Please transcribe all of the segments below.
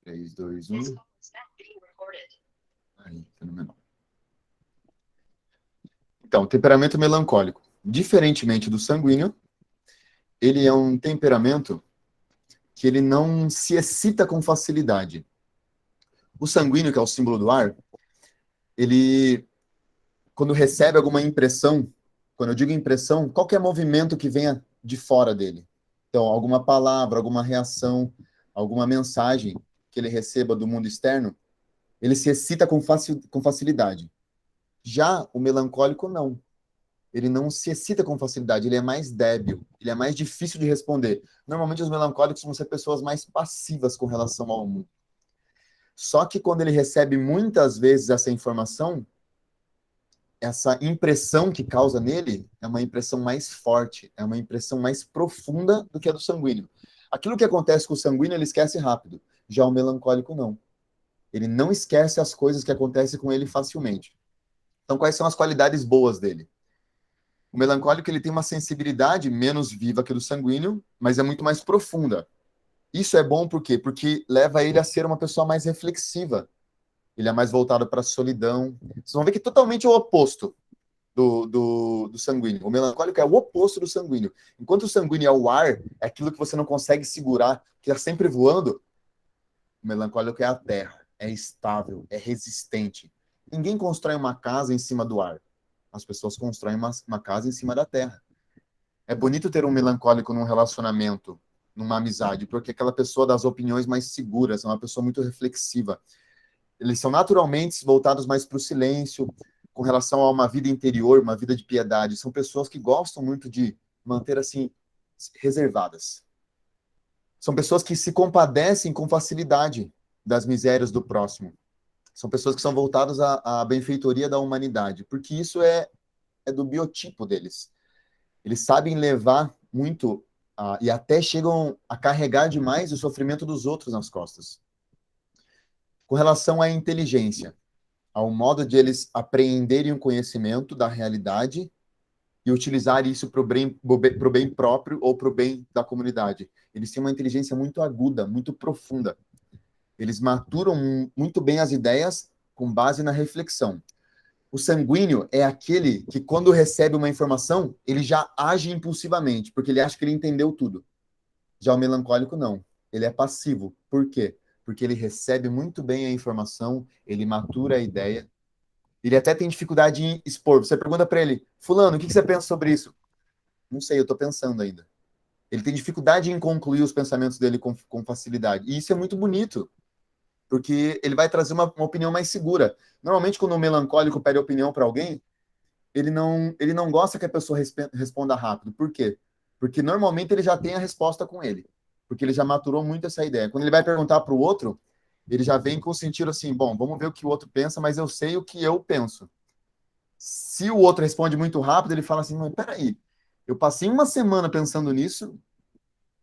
3, 2, 1. Aí, fenomenal. Então, temperamento melancólico. Diferentemente do sanguíneo, ele é um temperamento que ele não se excita com facilidade. O sanguíneo, que é o símbolo do ar, ele, quando recebe alguma impressão, quando eu digo impressão, qualquer movimento que venha de fora dele. Então, alguma palavra, alguma reação, alguma mensagem que ele receba do mundo externo, ele se excita com facilidade. Já o melancólico, não. Ele não se excita com facilidade, ele é mais débil, ele é mais difícil de responder. Normalmente, os melancólicos vão ser pessoas mais passivas com relação ao mundo. Só que quando ele recebe muitas vezes essa informação, essa impressão que causa nele é uma impressão mais forte, é uma impressão mais profunda do que a do sanguíneo. Aquilo que acontece com o sanguíneo, ele esquece rápido. Já o melancólico, não. Ele não esquece as coisas que acontecem com ele facilmente. Então, quais são as qualidades boas dele? O melancólico, ele tem uma sensibilidade menos viva que a do sanguíneo, mas é muito mais profunda. Isso é bom por quê? Porque leva ele a ser uma pessoa mais reflexiva. Ele é mais voltado para a solidão. Vocês vão ver que é totalmente o oposto do sanguíneo. O melancólico é o oposto do sanguíneo. Enquanto o sanguíneo é o ar, é aquilo que você não consegue segurar, que está sempre voando, o melancólico é a terra, é estável, é resistente. Ninguém constrói uma casa em cima do ar. As pessoas constroem uma casa em cima da terra. É bonito ter um melancólico num relacionamento, numa amizade, porque aquela pessoa das opiniões mais seguras, é uma pessoa muito reflexiva. Eles são naturalmente voltados mais para o silêncio, com relação a uma vida interior, uma vida de piedade. São pessoas que gostam muito de manter, assim, reservadas. São pessoas que se compadecem com facilidade das misérias do próximo. São pessoas que são voltadas à benfeitoria da humanidade, porque isso é do biotipo deles. Eles sabem levar muito e até chegam a carregar demais o sofrimento dos outros nas costas. Com relação à inteligência, ao modo de eles apreenderem o conhecimento da realidade e utilizar isso para o bem próprio ou para o bem da comunidade. Eles têm uma inteligência muito aguda, muito profunda. Eles maturam muito bem as ideias com base na reflexão. O sanguíneo é aquele que, quando recebe uma informação, ele já age impulsivamente, porque ele acha que ele entendeu tudo. Já o melancólico, não. Ele é passivo. Por quê? Porque ele recebe muito bem a informação, ele matura a ideia. Ele até tem dificuldade em expor. Você pergunta para ele, fulano, o que você pensa sobre isso? Não sei, eu estou pensando ainda. Ele tem dificuldade em concluir os pensamentos dele com facilidade. E isso é muito bonito, porque ele vai trazer uma opinião mais segura. Normalmente, quando o melancólico pede opinião para alguém, ele não gosta que a pessoa responda rápido. Por quê? Porque normalmente ele já tem a resposta com ele. Porque ele já maturou muito essa ideia. Quando ele vai perguntar para o outro, ele já vem com o sentido assim, bom, vamos ver o que o outro pensa, mas eu sei o que eu penso. Se o outro responde muito rápido, ele fala assim, mas peraí, eu passei uma semana pensando nisso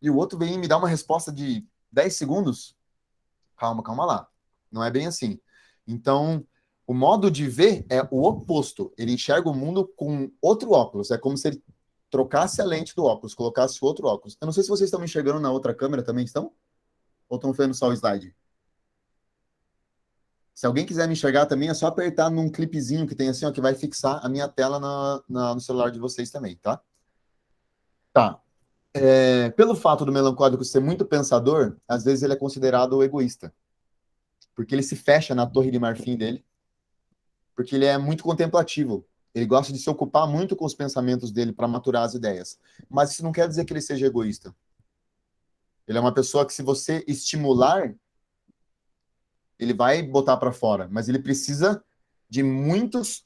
e o outro vem me dar uma resposta de 10 segundos? Calma lá. Não é bem assim. Então, o modo de ver é o oposto. Ele enxerga o mundo com outro óculos. É como se ele trocasse a lente do óculos, colocasse outro óculos. Eu não sei se vocês estão me enxergando na outra câmera também, estão? Ou estão vendo só o slide? Se alguém quiser me enxergar também, é só apertar num clipezinho que tem assim, ó, que vai fixar a minha tela no celular de vocês também, tá? Tá. Pelo fato do melancólico ser muito pensador, às vezes ele é considerado egoísta. Porque ele se fecha na torre de marfim dele, porque ele é muito contemplativo. Ele gosta de se ocupar muito com os pensamentos dele para maturar as ideias. Mas isso não quer dizer que ele seja egoísta. Ele é uma pessoa que, se você estimular, ele vai botar para fora, mas ele precisa de muitos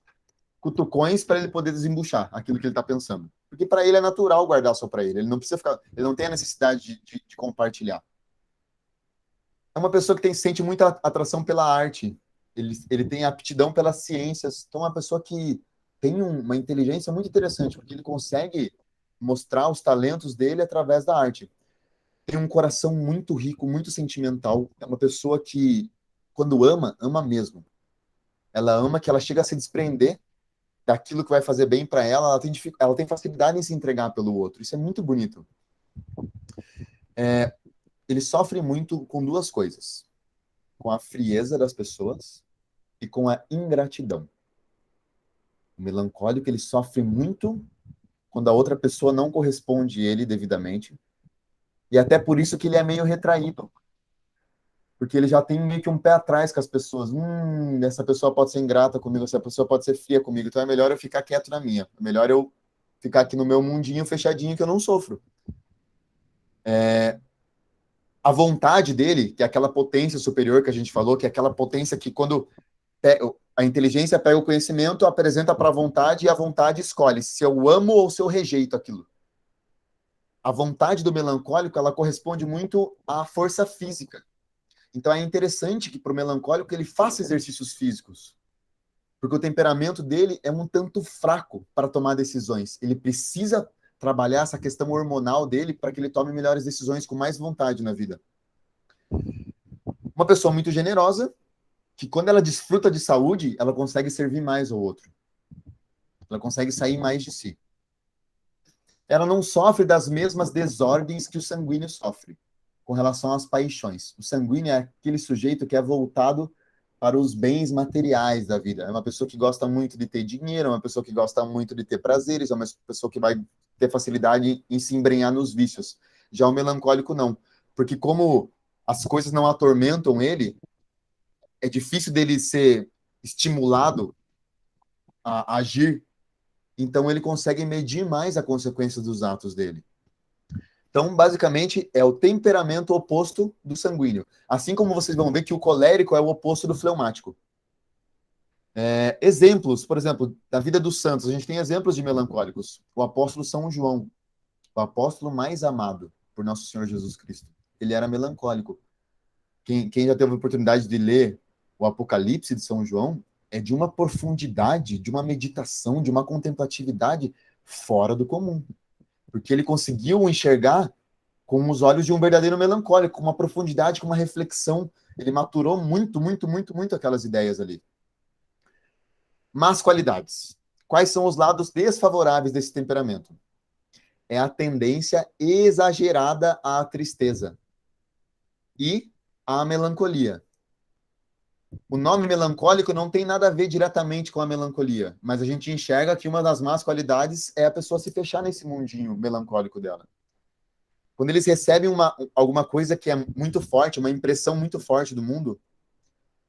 cutucões para ele poder desembuchar aquilo que ele está pensando. Porque para ele é natural guardar só para ele. Ele não precisa ficar, ele não tem a necessidade de compartilhar. É uma pessoa que sente muita atração pela arte. Ele tem aptidão pelas ciências. Então, é uma pessoa que tem uma inteligência muito interessante, porque ele consegue mostrar os talentos dele através da arte. Tem um coração muito rico, muito sentimental. É uma pessoa que, quando ama, ama mesmo. Ela ama que ela chega a se desprender daquilo que vai fazer bem para ela. Ela tem facilidade em se entregar pelo outro. Isso é muito bonito. Ele sofre muito com duas coisas. com a frieza das pessoas e com a ingratidão. O melancólico, ele sofre muito quando a outra pessoa não corresponde a ele devidamente, e até por isso que ele é meio retraído, porque ele já tem meio que um pé atrás com as pessoas. Essa pessoa pode ser ingrata comigo, essa pessoa pode ser fria comigo, então é melhor eu ficar quieto na minha, é melhor eu ficar aqui no meu mundinho fechadinho que eu não sofro. A vontade dele, que é aquela potência superior que a gente falou, que é aquela potência que quando a inteligência pega o conhecimento, apresenta para a vontade e a vontade escolhe se eu amo ou se eu rejeito aquilo. A vontade do melancólico, ela corresponde muito à força física. Então é interessante que para o melancólico ele faça exercícios físicos, porque o temperamento dele é um tanto fraco para tomar decisões. Ele precisa trabalhar essa questão hormonal dele para que ele tome melhores decisões com mais vontade na vida. Uma pessoa muito generosa, que quando ela desfruta de saúde, ela consegue servir mais ao outro. Ela consegue sair mais de si. Ela não sofre das mesmas desordens que o sanguíneo sofre com relação às paixões. O sanguíneo é aquele sujeito que é voltado para os bens materiais da vida. É uma pessoa que gosta muito de ter dinheiro, é uma pessoa que gosta muito de ter prazeres, é uma pessoa que vai ter facilidade em se embrenhar nos vícios. Já o melancólico não, porque como as coisas não atormentam ele, é difícil dele ser estimulado a agir, então ele consegue medir mais a consequência dos atos dele. Então, basicamente, é o temperamento oposto do sanguíneo. Assim como vocês vão ver que o colérico é o oposto do fleumático. Exemplos, por exemplo, da vida dos santos, a gente tem exemplos de melancólicos. O apóstolo São João, o apóstolo mais amado por Nosso Senhor Jesus Cristo. Ele era melancólico. Quem já teve a oportunidade de ler o Apocalipse de São João, é de uma profundidade, de uma meditação, de uma contemplatividade fora do comum. Porque ele conseguiu enxergar com os olhos de um verdadeiro melancólico, com uma profundidade, com uma reflexão. Ele maturou muito, muito, muito, muito aquelas ideias ali. Más qualidades. Quais são os lados desfavoráveis desse temperamento? É a tendência exagerada à tristeza e à melancolia. O nome melancólico não tem nada a ver diretamente com a melancolia, mas a gente enxerga que uma das más qualidades é a pessoa se fechar nesse mundinho melancólico dela. Quando eles recebem alguma coisa que é muito forte, uma impressão muito forte do mundo,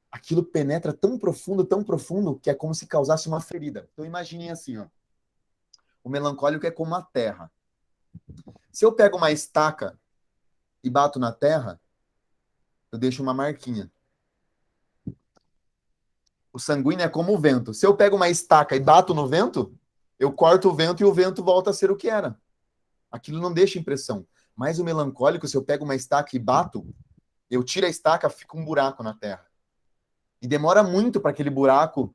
aquilo penetra tão profundo, que é como se causasse uma ferida. Então imaginem assim, ó, o melancólico é como a terra. Se eu pego uma estaca e bato na terra, eu deixo uma marquinha. O sanguíneo é como o vento. Se eu pego uma estaca e bato no vento, eu corto o vento e o vento volta a ser o que era. Aquilo não deixa impressão. Mas o melancólico, se eu pego uma estaca e bato, eu tiro a estaca, fica um buraco na terra. E demora muito para aquele buraco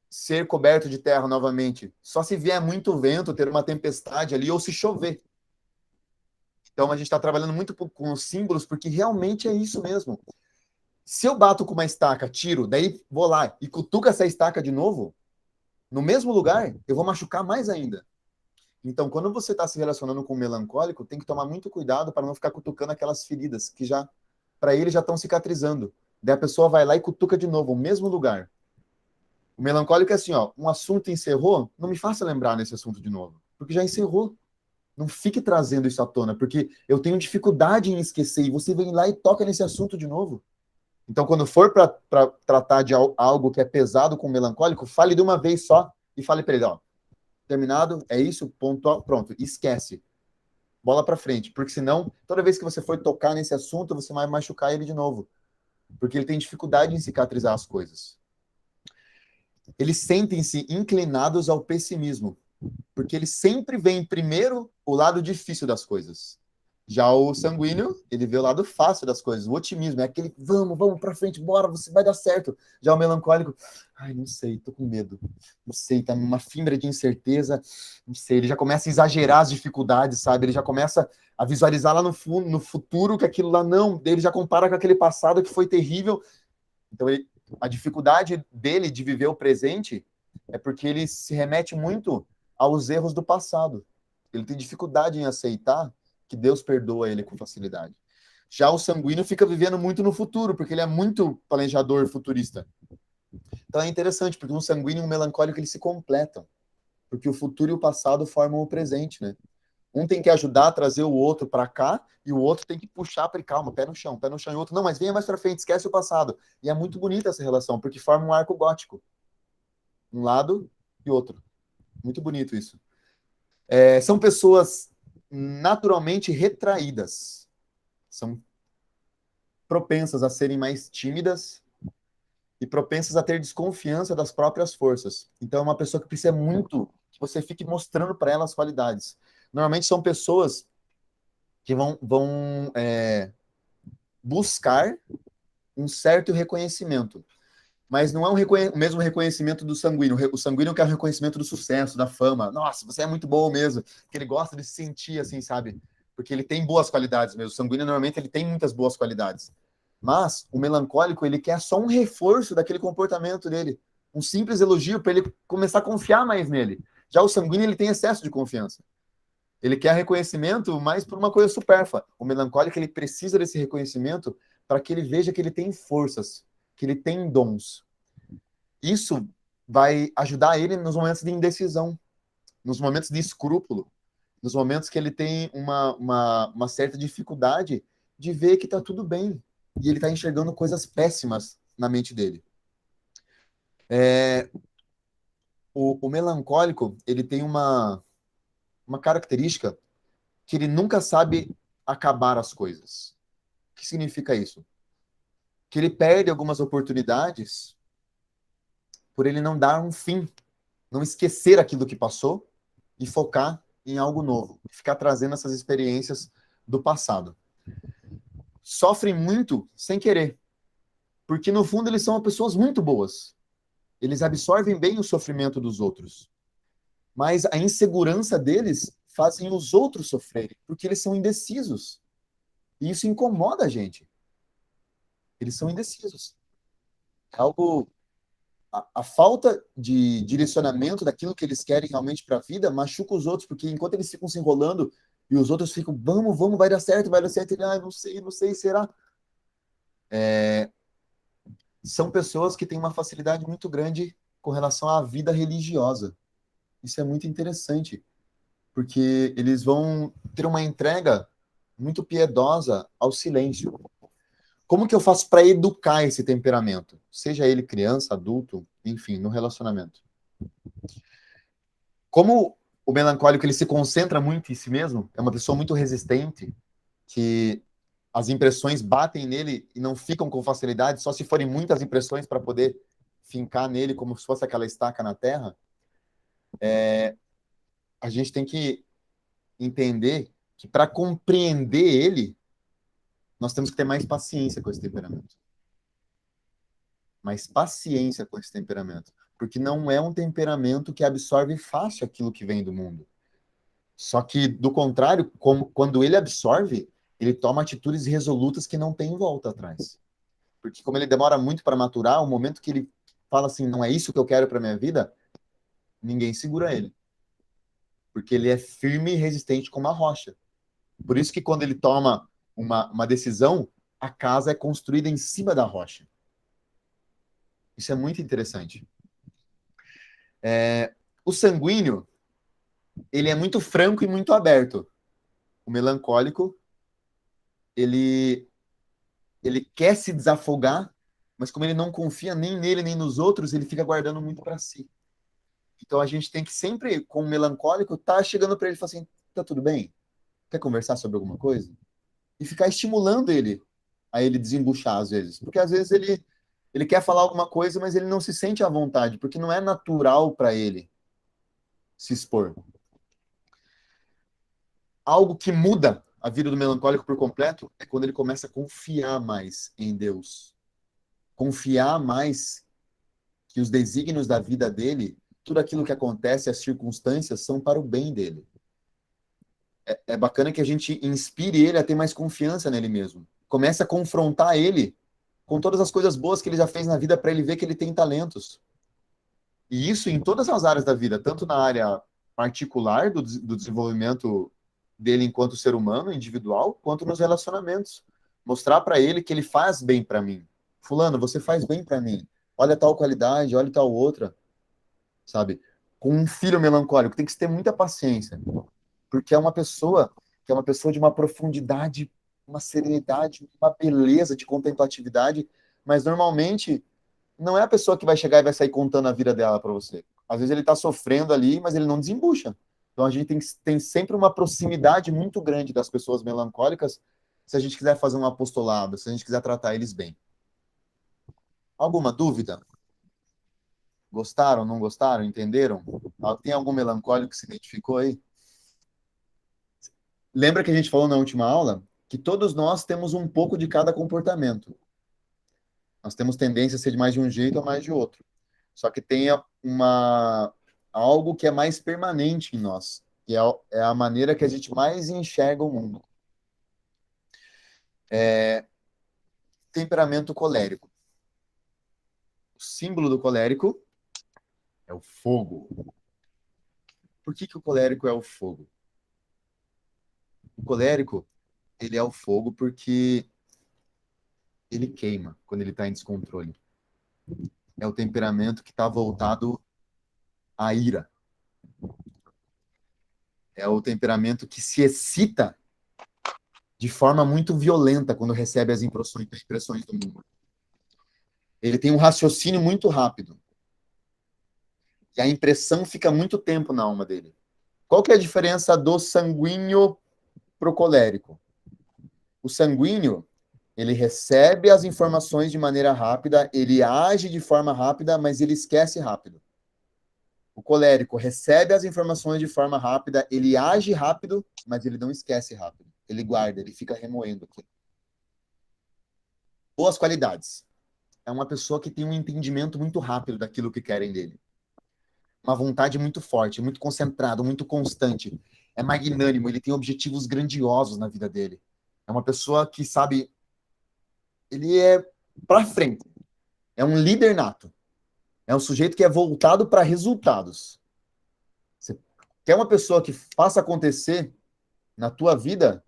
ser coberto de terra novamente. Só se vier muito vento, ter uma tempestade ali, ou se chover. Então a gente está trabalhando muito com os símbolos, porque realmente é isso mesmo. Se eu bato com uma estaca, tiro, daí vou lá e cutuco essa estaca de novo, no mesmo lugar, eu vou machucar mais ainda. Então, quando você está se relacionando com um melancólico, tem que tomar muito cuidado para não ficar cutucando aquelas feridas que já, para ele, já estão cicatrizando. Daí a pessoa vai lá e cutuca de novo, o mesmo lugar. O melancólico é assim, ó, um assunto encerrou, não me faça lembrar nesse assunto de novo, porque já encerrou. Não fique trazendo isso à tona, porque eu tenho dificuldade em esquecer, e você vem lá e toca nesse assunto de novo. Então, quando for para tratar de algo que é pesado com o melancólico, fale de uma vez só e fale para ele, ó, terminado, é isso, ponto, pronto, esquece. Bola para frente, porque senão, toda vez que você for tocar nesse assunto, você vai machucar ele de novo, porque ele tem dificuldade em cicatrizar as coisas. Eles sentem-se inclinados ao pessimismo, porque ele sempre vê primeiro o lado difícil das coisas. Já o sanguíneo, ele vê o lado fácil das coisas. O otimismo é aquele, vamos pra frente, bora, você vai dar certo. Já o melancólico, ai, não sei, tô com medo. Não sei, tá numa fimbra de incerteza. Não sei, ele já começa a exagerar as dificuldades, sabe? Ele já começa a visualizar lá no futuro que aquilo lá não. Ele já compara com aquele passado que foi terrível. Então, a dificuldade dele de viver o presente é porque ele se remete muito aos erros do passado. Ele tem dificuldade em aceitar que Deus perdoa ele com facilidade. Já o sanguíneo fica vivendo muito no futuro, porque ele é muito planejador futurista. Então é interessante, porque um sanguíneo e um melancólico eles se completam, porque o futuro e o passado formam o presente, né? Um tem que ajudar a trazer o outro para cá e o outro tem que puxar para calma, pé no chão e o outro não, mas venha mais para frente, esquece o passado. E é muito bonita essa relação, porque forma um arco gótico, um lado e outro. Muito bonito isso. São pessoas naturalmente retraídas, são propensas a serem mais tímidas e propensas a ter desconfiança das próprias forças. Então é uma pessoa que precisa muito que você fique mostrando para ela as qualidades. Normalmente são pessoas que vão buscar um certo reconhecimento, mas não é o mesmo reconhecimento do sanguíneo. O sanguíneo quer o reconhecimento do sucesso, da fama. Nossa, você é muito bom mesmo. Que ele gosta de se sentir assim, sabe? Porque ele tem boas qualidades mesmo. O sanguíneo, normalmente, ele tem muitas boas qualidades. Mas o melancólico, ele quer só um reforço daquele comportamento dele. Um simples elogio para ele começar a confiar mais nele. Já o sanguíneo, ele tem excesso de confiança. Ele quer reconhecimento, mas por uma coisa supérflua. O melancólico, ele precisa desse reconhecimento para que ele veja que ele tem forças, que ele tem dons. Isso vai ajudar ele nos momentos de indecisão, nos momentos de escrúpulo, nos momentos que ele tem uma certa dificuldade de ver que está tudo bem e ele está enxergando coisas péssimas na mente dele. O melancólico, ele tem uma característica que ele nunca sabe acabar as coisas. O que significa isso? Que ele perde algumas oportunidades por ele não dar um fim, não esquecer aquilo que passou e focar em algo novo, ficar trazendo essas experiências do passado. Sofrem muito sem querer, porque no fundo eles são pessoas muito boas. Eles absorvem bem o sofrimento dos outros, mas a insegurança deles fazem os outros sofrerem, porque eles são indecisos. E isso incomoda a gente. Eles são indecisos. É algo a falta de direcionamento daquilo que eles querem realmente para a vida machuca os outros, porque enquanto eles ficam se enrolando e os outros ficam, vamos, vamos, vai dar certo, ele, não sei, será? São pessoas que têm uma facilidade muito grande com relação à vida religiosa. Isso é muito interessante, porque eles vão ter uma entrega muito piedosa ao silêncio. Como que eu faço para educar esse temperamento? Seja ele criança, adulto, enfim, no relacionamento. Como o melancólico ele se concentra muito em si mesmo, é uma pessoa muito resistente, que as impressões batem nele e não ficam com facilidade, só se forem muitas impressões para poder fincar nele como se fosse aquela estaca na terra. A gente tem que entender que para compreender ele, nós temos que ter mais paciência com esse temperamento. Mais paciência com esse temperamento. Porque não é um temperamento que absorve fácil aquilo que vem do mundo. Só que, do contrário, quando ele absorve, ele toma atitudes resolutas que não tem volta atrás. Porque como ele demora muito para maturar, o momento que ele fala assim, não é isso que eu quero para minha vida, ninguém segura ele. Porque ele é firme e resistente como a rocha. Por isso que quando ele toma uma decisão, a casa é construída em cima da rocha. Isso é muito interessante. O sanguíneo, ele é muito franco e muito aberto. O melancólico, ele quer se desafogar, mas como ele não confia nem nele nem nos outros, ele fica guardando muito para si. Então a gente tem que sempre, com o melancólico, tá chegando para ele e falar assim, tá tudo bem? Quer conversar sobre alguma coisa? E ficar estimulando ele a ele desembuchar às vezes. Porque às vezes ele quer falar alguma coisa, mas ele não se sente à vontade, porque não é natural para ele se expor. Algo que muda a vida do melancólico por completo é quando ele começa a confiar mais em Deus. Confiar mais que os desígnios da vida dele, tudo aquilo que acontece, as circunstâncias, são para o bem dele. É bacana que a gente inspire ele a ter mais confiança nele mesmo. Comece a confrontar ele com todas as coisas boas que ele já fez na vida para ele ver que ele tem talentos. E isso em todas as áreas da vida, tanto na área particular do desenvolvimento dele enquanto ser humano, individual, quanto nos relacionamentos. Mostrar para ele que ele faz bem para mim. Fulano, você faz bem para mim. Olha tal qualidade, olha tal outra, sabe? Com um filho melancólico, tem que ter muita paciência, porque é uma pessoa de uma profundidade, uma serenidade, uma beleza de contemplatividade, mas normalmente não é a pessoa que vai chegar e vai sair contando a vida dela para você. Às vezes ele está sofrendo ali, mas ele não desembucha. Então a gente tem sempre uma proximidade muito grande das pessoas melancólicas se a gente quiser fazer um apostolado, se a gente quiser tratar eles bem. Alguma dúvida? Gostaram, não gostaram, entenderam? Tem algum melancólico que se identificou aí? Lembra que a gente falou na última aula que todos nós temos um pouco de cada comportamento. Nós temos tendência a ser de mais de um jeito ou mais de outro. Só que tem algo que é mais permanente em nós, que é a maneira que a gente mais enxerga o mundo. Temperamento colérico. O símbolo do colérico é o fogo. Por que o colérico é o fogo? O colérico, ele é o fogo porque ele queima quando ele está em descontrole. É o temperamento que está voltado à ira. É o temperamento que se excita de forma muito violenta quando recebe as impressões do mundo. Ele tem um raciocínio muito rápido. E a impressão fica muito tempo na alma dele. Qual que é a diferença do sanguíneo pro colérico? O sanguíneo, ele recebe as informações de maneira rápida, ele age de forma rápida, mas ele esquece rápido. O colérico recebe as informações de forma rápida, ele age rápido, mas ele não esquece rápido. Ele guarda, ele fica remoendo aquilo. Boas qualidades. É uma pessoa que tem um entendimento muito rápido daquilo que querem dele. Uma vontade muito forte, muito concentrado, muito constante. É magnânimo, ele tem objetivos grandiosos na vida dele. É uma pessoa que sabe, ele é para frente. É um líder nato. É um sujeito que é voltado para resultados. Você quer uma pessoa que faça acontecer na tua vida,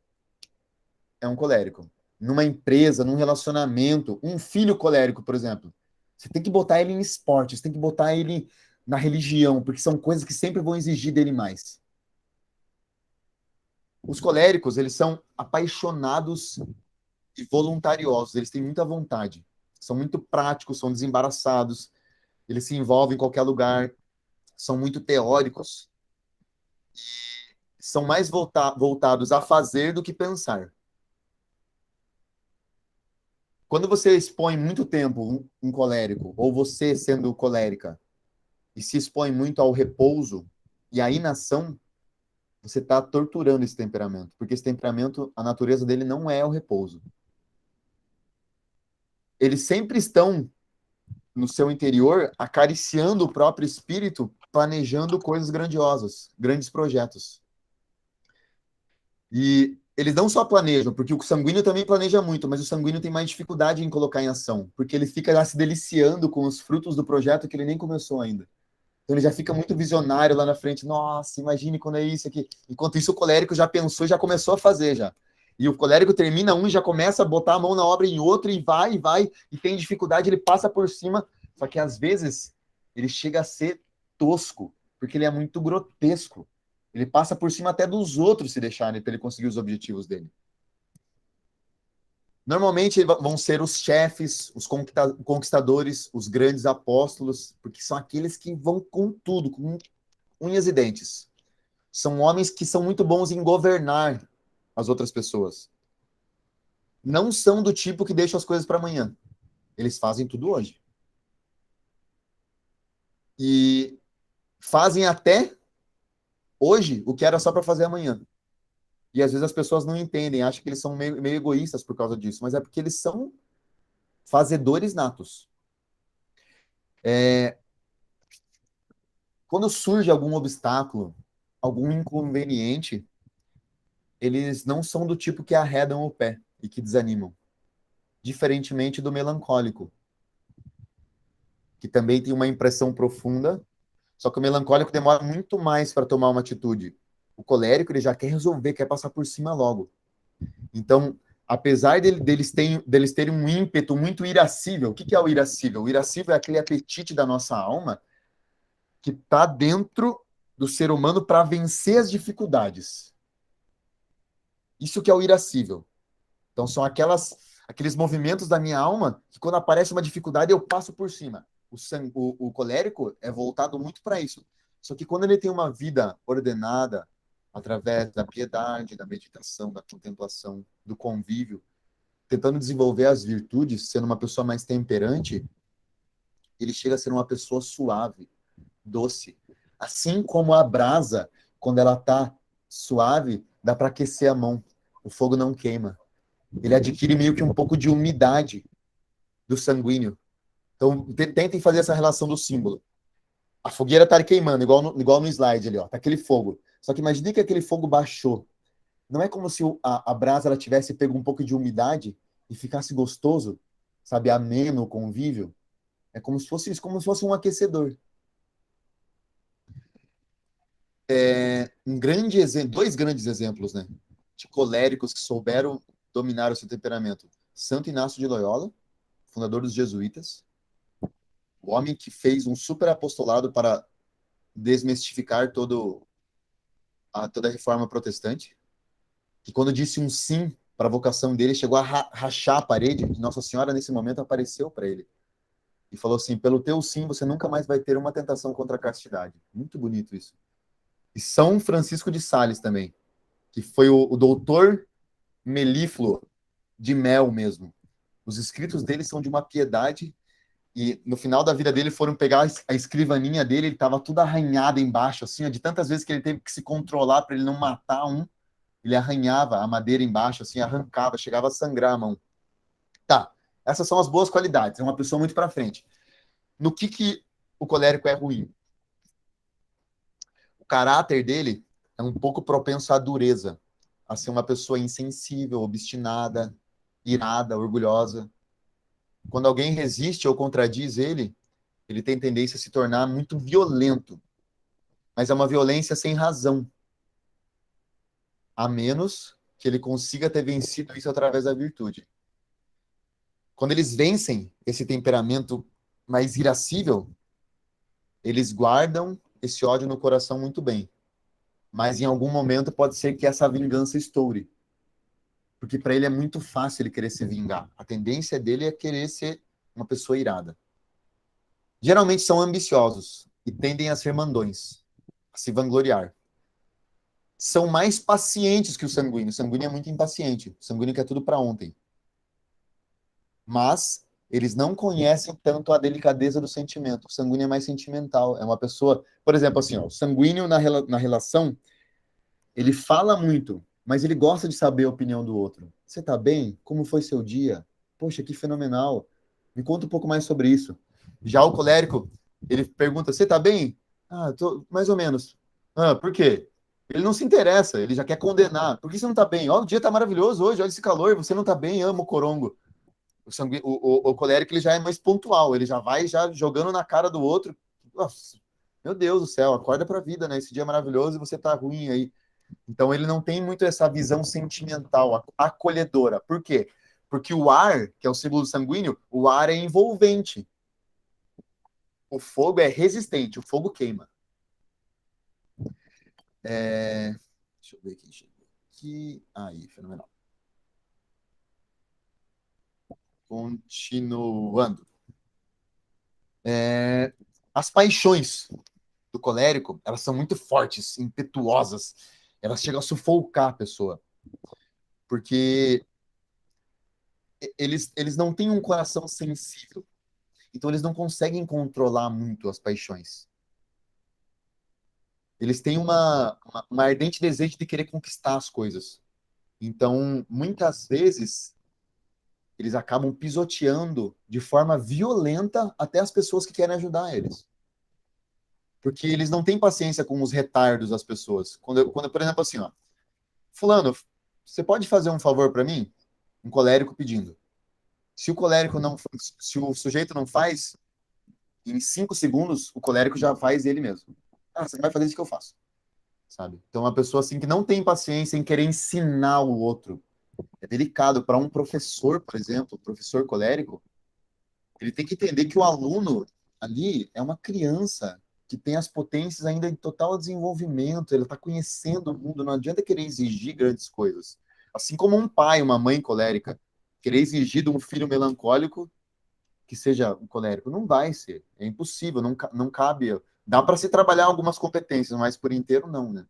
é um colérico. Numa empresa, num relacionamento, um filho colérico, por exemplo. Você tem que botar ele em esporte, você tem que botar ele na religião, porque são coisas que sempre vão exigir dele mais. Os coléricos, eles são apaixonados e voluntariosos, eles têm muita vontade. São muito práticos, são desembaraçados, eles se envolvem em qualquer lugar, são muito teóricos, são mais voltados a fazer do que pensar. Quando você expõe muito tempo um colérico, ou você sendo colérica, e se expõe muito ao repouso e à inação, você está torturando esse temperamento, porque esse temperamento, a natureza dele não é o repouso. Eles sempre estão no seu interior acariciando o próprio espírito, planejando coisas grandiosas, grandes projetos. E eles não só planejam, porque o sanguíneo também planeja muito, mas o sanguíneo tem mais dificuldade em colocar em ação, porque ele fica já se deliciando com os frutos do projeto que ele nem começou ainda. Então ele já fica muito visionário lá na frente. Nossa, imagine quando é isso aqui. Enquanto isso, o colérico já pensou, já começou a fazer já. E o colérico termina um e já começa a botar a mão na obra em outro e vai, e tem dificuldade, ele passa por cima. Só que às vezes ele chega a ser tosco, porque ele é muito grotesco. Ele passa por cima até dos outros se deixarem para ele conseguir os objetivos dele. Normalmente vão ser os chefes, os conquistadores, os grandes apóstolos, porque são aqueles que vão com tudo, com unhas e dentes. São homens que são muito bons em governar as outras pessoas. Não são do tipo que deixam as coisas para amanhã. Eles fazem tudo hoje. E fazem até hoje o que era só para fazer amanhã. E às vezes as pessoas não entendem, acham que eles são meio egoístas por causa disso, mas é porque eles são fazedores natos. Quando surge algum obstáculo, algum inconveniente, eles não são do tipo que arredam o pé e que desanimam. Diferentemente do melancólico, que também tem uma impressão profunda, só que o melancólico demora muito mais para tomar uma atitude. O colérico, ele já quer resolver, quer passar por cima logo. Então, apesar deles terem um ímpeto muito irascível. O que é o irascível? O irascível é aquele apetite da nossa alma que está dentro do ser humano para vencer as dificuldades. Isso que é o irascível. Então, são aqueles movimentos da minha alma que, quando aparece uma dificuldade, eu passo por cima. O colérico é voltado muito para isso. Só que quando ele tem uma vida ordenada, através da piedade, da meditação, da contemplação, do convívio, tentando desenvolver as virtudes, sendo uma pessoa mais temperante, ele chega a ser uma pessoa suave, doce. Assim como a brasa, quando ela está suave, dá para aquecer a mão. O fogo não queima. Ele adquire meio que um pouco de umidade do sanguíneo. Então, tentem fazer essa relação do símbolo. A fogueira está queimando, igual no slide ali, ó. Tá aquele fogo. Só que imagine que aquele fogo baixou. Não é como se a brasa ela tivesse pego um pouco de umidade e ficasse gostoso, sabe, ameno o convívio. É como se fosse isso, como se fosse um aquecedor. Dois grandes exemplos, né, de coléricos que souberam dominar o seu temperamento. Santo Inácio de Loyola, fundador dos jesuítas, o homem que fez um super apostolado para desmistificar toda a reforma protestante, que quando disse um sim para a vocação dele, chegou a rachar a parede, e Nossa Senhora, nesse momento, apareceu para ele e falou assim: pelo teu sim, você nunca mais vai ter uma tentação contra a castidade. Muito bonito isso. E São Francisco de Sales também, que foi o doutor melífluo de mel mesmo. Os escritos dele são de uma piedade, e no final da vida dele foram pegar a escrivaninha dele, ele estava tudo arranhado embaixo, assim, ó, de tantas vezes que ele teve que se controlar para ele não matar um, ele arranhava a madeira embaixo, assim, arrancava, chegava a sangrar a mão. Tá, essas são as boas qualidades, é uma pessoa muito para frente. No que o colérico é ruim? O caráter dele é um pouco propenso à dureza, a ser uma pessoa insensível, obstinada, irada, orgulhosa. Quando alguém resiste ou contradiz ele tem tendência a se tornar muito violento, mas é uma violência sem razão, a menos que ele consiga ter vencido isso através da virtude. Quando eles vencem esse temperamento mais irascível, eles guardam esse ódio no coração muito bem. Mas em algum momento pode ser que essa vingança estoure. Porque para ele é muito fácil ele querer se vingar. A tendência dele é querer ser uma pessoa irada. Geralmente são ambiciosos e tendem a ser mandões, a se vangloriar. São mais pacientes que o sanguíneo. O sanguíneo é muito impaciente. O sanguíneo quer tudo para ontem. Mas eles não conhecem tanto a delicadeza do sentimento. O sanguíneo é mais sentimental. É uma pessoa, por exemplo, assim, ó, o sanguíneo na relação, ele fala muito, mas ele gosta de saber a opinião do outro. Você tá bem? Como foi seu dia? Poxa, que fenomenal. Me conta um pouco mais sobre isso. Já o colérico, ele pergunta: você tá bem? Ah, tô mais ou menos. Ah, por quê? Ele não se interessa, ele já quer condenar. Por que você não tá bem? Ó, o dia tá maravilhoso hoje, olha esse calor, você não tá bem, amo o corongo. O colérico ele já é mais pontual, ele já vai já jogando na cara do outro. Nossa, meu Deus do céu, acorda pra vida, né? Esse dia é maravilhoso e você tá ruim aí. Então ele não tem muito essa visão sentimental, acolhedora. Por quê? Porque o ar, que é o símbolo sanguíneo, o ar é envolvente. O fogo é resistente, o fogo queima. Deixa eu ver quem chegou aqui. Aí, fenomenal. Continuando. As paixões do colérico, elas são muito fortes, impetuosas. Elas chegam a sufocar a pessoa. Porque eles não têm um coração sensível. Então eles não conseguem controlar muito as paixões. Eles têm uma ardente desejo de querer conquistar as coisas. Então, muitas vezes, eles acabam pisoteando de forma violenta até as pessoas que querem ajudar eles. Porque eles não têm paciência com os retardos das pessoas. Quando por exemplo, assim, ó, fulano, você pode fazer um favor para mim? Um colérico pedindo. Se o colérico não, se o sujeito não faz, em 5 segundos, o colérico já faz ele mesmo. Ah, você vai fazer isso que eu faço, sabe? Então, uma pessoa assim que não tem paciência em querer ensinar o outro, É delicado para um professor, por exemplo, professor colérico, ele tem que entender que o aluno ali é uma criança que tem as potências ainda em total desenvolvimento, ele está conhecendo o mundo, não adianta querer exigir grandes coisas. Assim como um pai, uma mãe colérica, querer exigir de um filho melancólico que seja um colérico, não vai ser, é impossível, não cabe. Dá para se trabalhar algumas competências, mas por inteiro não, né?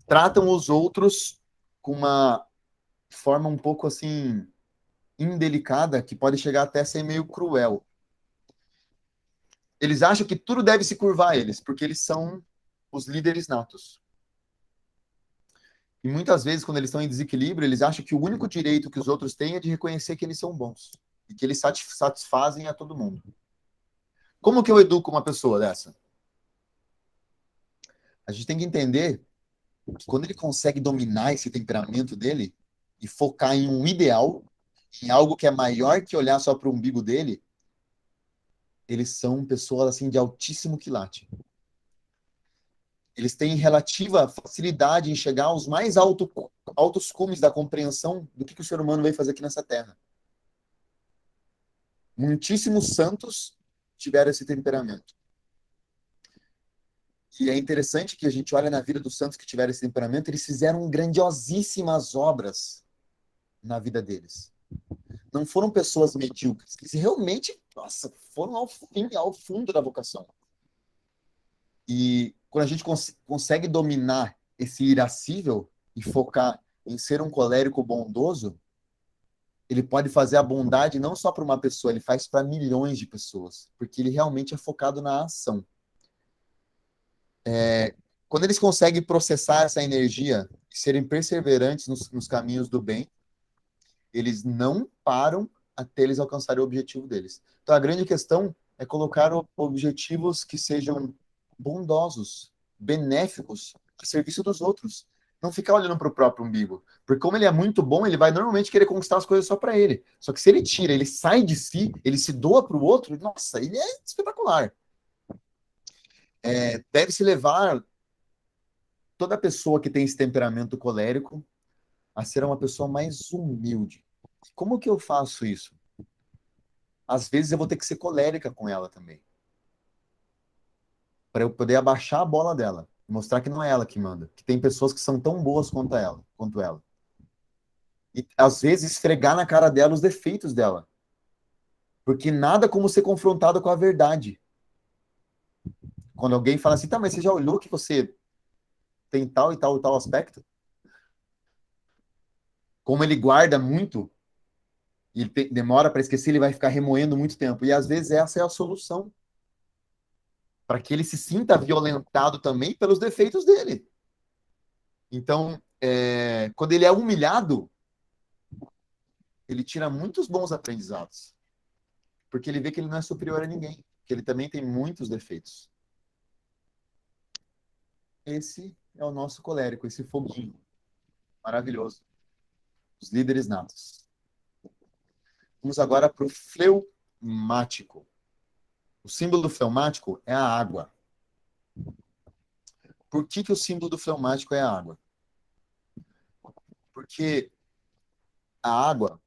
Tratam os outros com uma forma um pouco assim indelicada, que pode chegar até a ser meio cruel. Eles acham que tudo deve se curvar a eles, porque eles são os líderes natos. E muitas vezes, quando eles estão em desequilíbrio, eles acham que o único direito que os outros têm é de reconhecer que eles são bons e que eles satisfazem a todo mundo. Como que eu educo uma pessoa dessa? A gente tem que entender que quando ele consegue dominar esse temperamento dele e focar em um ideal, em algo que é maior que olhar só para o umbigo dele, eles são pessoas assim de altíssimo quilate. Eles têm relativa facilidade em chegar aos mais altos cumes da compreensão do que o ser humano veio fazer aqui nessa terra. Muitíssimos santos tiveram esse temperamento. E é interessante que a gente olha na vida dos santos que tiveram esse temperamento, eles fizeram grandiosíssimas obras na vida deles. Não foram pessoas medíocres, eles realmente, nossa, foram ao fim, ao fundo da vocação. E quando a gente consegue dominar esse irascível e focar em ser um colérico bondoso, ele pode fazer a bondade não só para uma pessoa, ele faz para milhões de pessoas, porque ele realmente é focado na ação. Quando eles conseguem processar essa energia e serem perseverantes nos caminhos do bem, eles não param até eles alcançarem o objetivo deles. Então, a grande questão é colocar objetivos que sejam bondosos, benéficos, a serviço dos outros. Não ficar olhando para o próprio umbigo. Porque como ele é muito bom, ele vai normalmente querer conquistar as coisas só para ele. Só que se ele tira, ele sai de si, ele se doa para o outro, nossa, ele é espetacular. Deve-se levar toda pessoa que tem esse temperamento colérico a ser uma pessoa mais humilde. Como que eu faço isso? Às vezes eu vou ter que ser colérica com ela também, para eu poder abaixar a bola dela, mostrar que não é ela que manda, que tem pessoas que são tão boas quanto ela. E às vezes esfregar na cara dela os defeitos dela, porque nada como ser confrontado com a verdade. Quando alguém fala assim, tá, mas você já olhou que você tem tal e tal e tal aspecto? Como ele guarda muito e demora para esquecer, ele vai ficar remoendo muito tempo. E às vezes essa é a solução para que ele se sinta violentado também pelos defeitos dele. Então, quando ele é humilhado, ele tira muitos bons aprendizados, porque ele vê que ele não é superior a ninguém, que ele também tem muitos defeitos. Esse é o nosso colérico, esse foguinho maravilhoso, os líderes natos. Vamos agora para o fleumático. O símbolo do fleumático é a água. Por que o símbolo do fleumático é a água? Porque a água,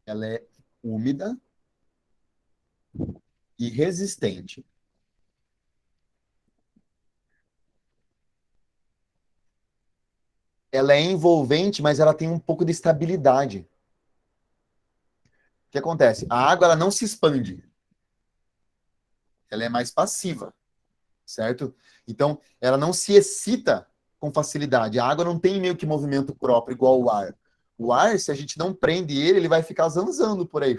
ela é úmida e resistente. Ela é envolvente, mas ela tem um pouco de estabilidade. O que acontece? A água ela não se expande, ela é mais passiva, certo? Então, ela não se excita com facilidade. A água não tem meio que movimento próprio, igual o ar. O ar, se a gente não prende ele, ele vai ficar zanzando por aí.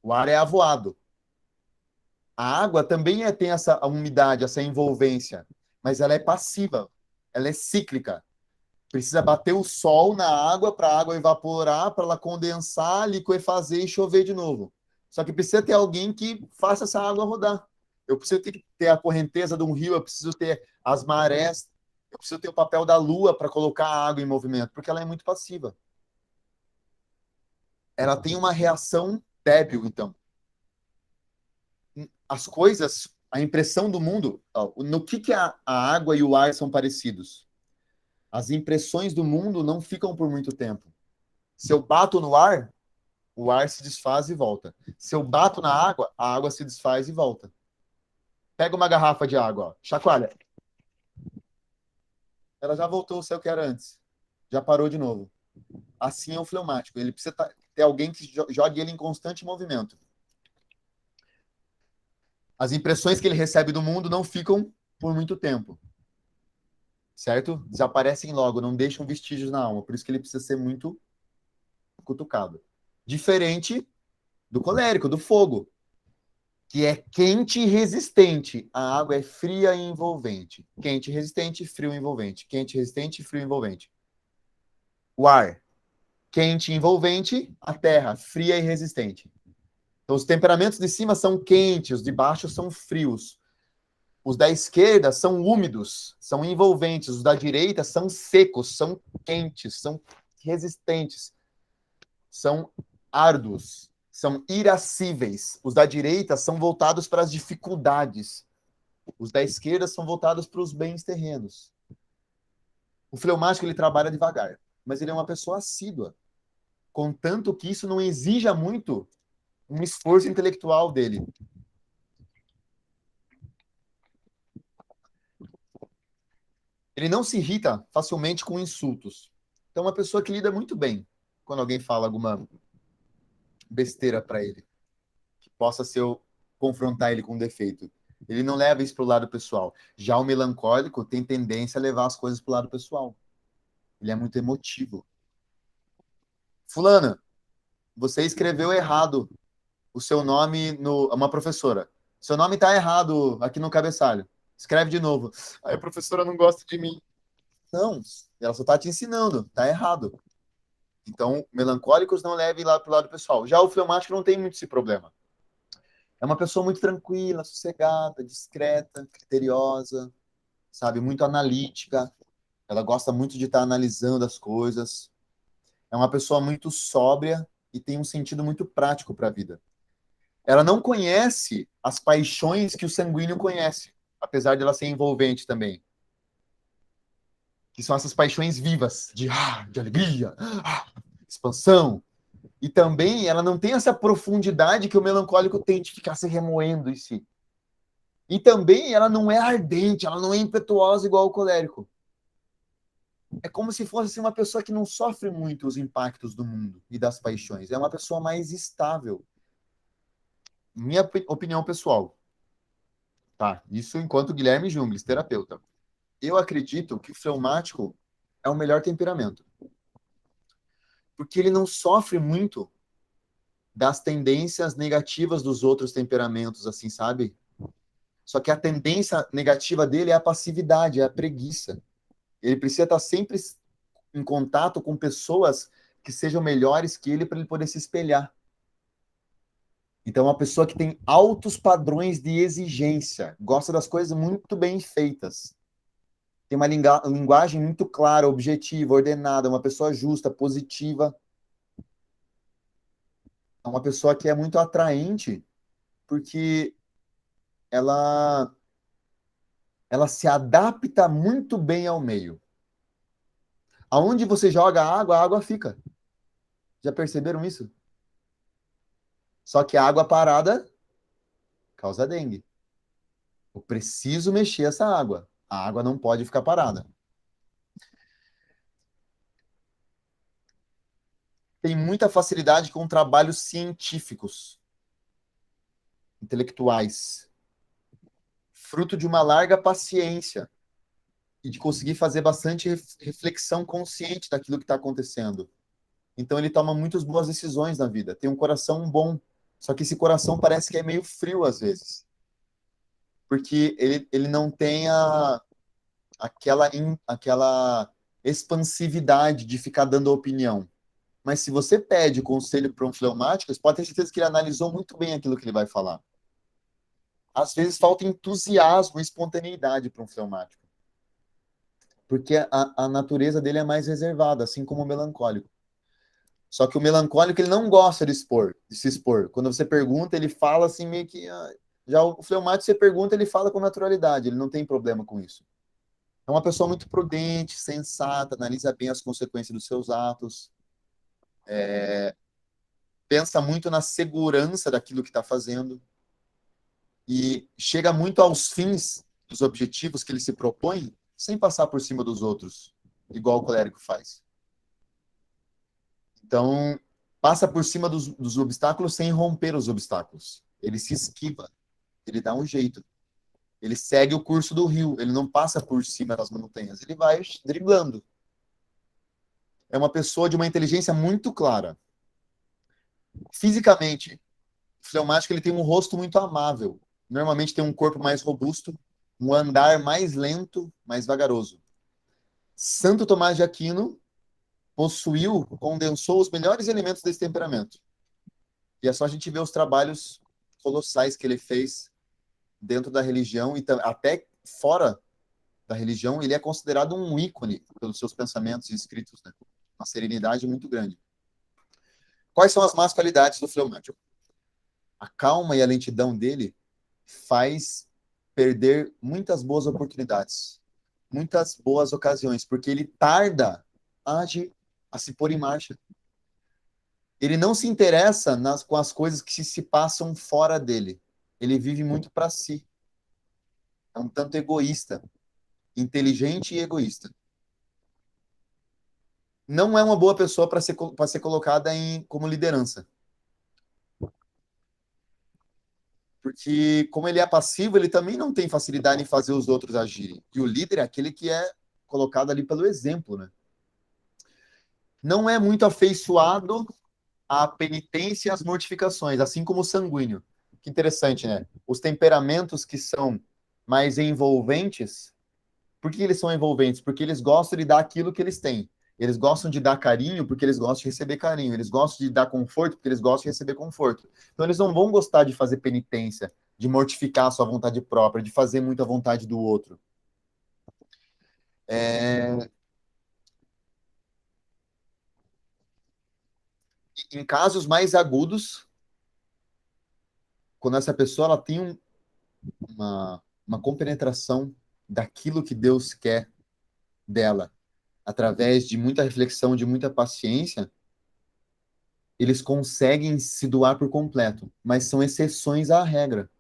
O ar é avoado. A água também tem essa umidade, essa envolvência, mas ela é passiva, ela é cíclica. Precisa bater o sol na água para a água evaporar, para ela condensar, liquefazer e chover de novo. Só que precisa ter alguém que faça essa água rodar. Eu preciso ter a correnteza de um rio, eu preciso ter as marés, eu preciso ter o papel da lua para colocar a água em movimento, porque ela é muito passiva. Ela tem uma reação débil, então. As coisas, a impressão do mundo, ó, no que a água e o ar são parecidos? As impressões do mundo não ficam por muito tempo. Se eu bato no ar, o ar se desfaz e volta. Se eu bato na água, a água se desfaz e volta. Pega uma garrafa de água, ó, chacoalha. Ela já voltou ao seu que era antes. Já parou de novo. Assim é o fleumático. Ele precisa ter alguém que jogue ele em constante movimento. As impressões que ele recebe do mundo não ficam por muito tempo. Certo? Desaparecem logo, não deixam vestígios na alma. Por isso que ele precisa ser muito cutucado. Diferente do colérico, do fogo, que é quente e resistente. A água é fria e envolvente. Quente e resistente, frio e envolvente. Quente, resistente, frio e envolvente. O ar, quente e envolvente. A terra, fria e resistente. Então, os temperamentos de cima são quentes, os de baixo são frios. Os da esquerda são úmidos, são envolventes. Os da direita são secos, são quentes, são resistentes, são árduos, são irascíveis. Os da direita são voltados para as dificuldades. Os da esquerda são voltados para os bens terrenos. O fleumático ele trabalha devagar, mas ele é uma pessoa assídua, contanto que isso não exija muito um esforço intelectual dele. Ele não se irrita facilmente com insultos. Então, é uma pessoa que lida muito bem quando alguém fala alguma besteira para ele, que possa ser confrontar ele com um defeito. Ele não leva isso para o lado pessoal. Já o melancólico tem tendência a levar as coisas para o lado pessoal. Ele é muito emotivo. Fulana, você escreveu errado o seu nome no... Uma professora. Seu nome está errado aqui no cabeçalho. Escreve de novo. Aí a professora não gosta de mim. Não, ela só está te ensinando. Está errado. Então, melancólicos não levem lá para o lado pessoal. Já o fleumático não tem muito esse problema. É uma pessoa muito tranquila, sossegada, discreta, criteriosa, sabe? Muito analítica. Ela gosta muito de estar analisando as coisas. É uma pessoa muito sóbria e tem um sentido muito prático para a vida. Ela não conhece as paixões que o sanguíneo conhece, apesar de ela ser envolvente também. Que são essas paixões vivas, de alegria, expansão. E também ela não tem essa profundidade que o melancólico tem de ficar se remoendo em si. E também ela não é ardente, ela não é impetuosa igual o colérico. É como se fosse assim, uma pessoa que não sofre muito os impactos do mundo e das paixões. É uma pessoa mais estável. Minha opinião pessoal. Tá? Isso enquanto Guilherme Jungles, terapeuta. Eu acredito que o fleumático é o melhor temperamento. Porque ele não sofre muito das tendências negativas dos outros temperamentos, assim, sabe? Só que a tendência negativa dele é a passividade, é a preguiça. Ele precisa estar sempre em contato com pessoas que sejam melhores que ele para ele poder se espelhar. Então, uma pessoa que tem altos padrões de exigência, gosta das coisas muito bem feitas, tem uma linguagem muito clara, objetiva, ordenada, uma pessoa justa, positiva. É uma pessoa que é muito atraente porque ela ela se adapta muito bem ao meio. Aonde você joga a água fica. Já perceberam isso? Só que a água parada causa dengue. Eu preciso mexer essa água. A água não pode ficar parada. Tem muita facilidade com trabalhos científicos, intelectuais, fruto de uma larga paciência e de conseguir fazer bastante reflexão consciente daquilo que está acontecendo. Então ele toma muitas boas decisões na vida, tem um coração bom, só que esse coração parece que é meio frio às vezes, porque ele não tem aquela expansividade de ficar dando opinião. Mas se você pede conselho para um fleumático, você pode ter certeza que ele analisou muito bem aquilo que ele vai falar. Às vezes falta entusiasmo e espontaneidade para um fleumático, porque a natureza dele é mais reservada, assim como o melancólico. Só que o melancólico ele não gosta de se expor. Quando você pergunta, ele fala assim meio que... Já o fleumático, você pergunta, ele fala com naturalidade, ele não tem problema com isso. É uma pessoa muito prudente, sensata, analisa bem as consequências dos seus atos, pensa muito na segurança daquilo que está fazendo e chega muito aos fins dos objetivos que ele se propõe sem passar por cima dos outros, igual o colérico faz. Então, passa por cima dos obstáculos sem romper os obstáculos. Ele se esquiva, ele dá um jeito. Ele segue o curso do rio, ele não passa por cima das montanhas, ele vai driblando. É uma pessoa de uma inteligência muito clara. Fisicamente, o fleumático ele tem um rosto muito amável. Normalmente tem um corpo mais robusto, um andar mais lento, mais vagaroso. Santo Tomás de Aquino condensou os melhores elementos desse temperamento. E é só a gente ver os trabalhos colossais que ele fez dentro da religião e até fora da religião, ele é considerado um ícone pelos seus pensamentos e escritos, né? Uma serenidade muito grande. Quais são as más qualidades do fleumático? A calma e a lentidão dele faz perder muitas boas oportunidades, muitas boas ocasiões, porque ele tarda a agir, a se pôr em marcha. Ele não se interessa com as coisas que se passam fora dele. Ele vive muito para si. É um tanto egoísta, inteligente e egoísta. Não é uma boa pessoa para ser colocada como liderança. Porque, como ele é passivo, ele também não tem facilidade em fazer os outros agirem. E o líder é aquele que é colocado ali pelo exemplo, né? Não é muito afeiçoado à penitência e às mortificações, assim como o sanguíneo. Que interessante, né? Os temperamentos que são mais envolventes, por que eles são envolventes? Porque eles gostam de dar aquilo que eles têm. Eles gostam de dar carinho porque eles gostam de receber carinho. Eles gostam de dar conforto porque eles gostam de receber conforto. Então eles não vão gostar de fazer penitência, de mortificar a sua vontade própria, de fazer muita vontade do outro. Em casos mais agudos, quando essa pessoa ela tem uma compenetração daquilo que Deus quer dela, através de muita reflexão, de muita paciência, eles conseguem se doar por completo, mas são exceções à regra,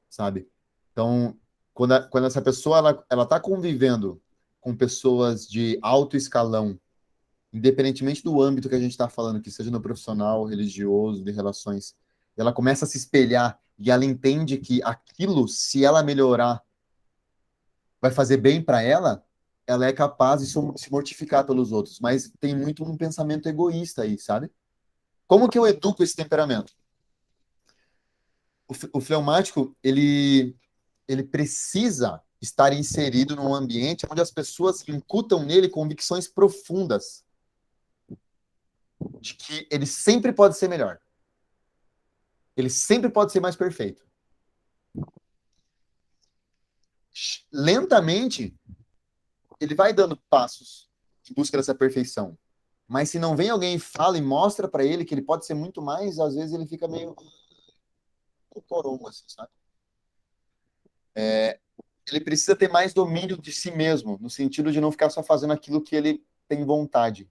sabe? Então, quando essa pessoa ela tá convivendo com pessoas de alto escalão, independentemente do âmbito que a gente está falando, que seja no profissional, religioso, de relações, ela começa a se espelhar e ela entende que aquilo, se ela melhorar, vai fazer bem para ela, ela é capaz de se mortificar pelos outros, mas tem muito um pensamento egoísta aí, sabe? Como que eu educo esse temperamento? O fleumático, ele precisa estar inserido num ambiente onde as pessoas incutam nele convicções profundas de que ele sempre pode ser melhor. Ele sempre pode ser mais perfeito. Lentamente, ele vai dando passos em busca dessa perfeição. Mas se não vem alguém e fala e mostra para ele que ele pode ser muito mais, às vezes ele fica meio corongo, assim, sabe? Ele precisa ter mais domínio de si mesmo, no sentido de não ficar só fazendo aquilo que ele tem vontade,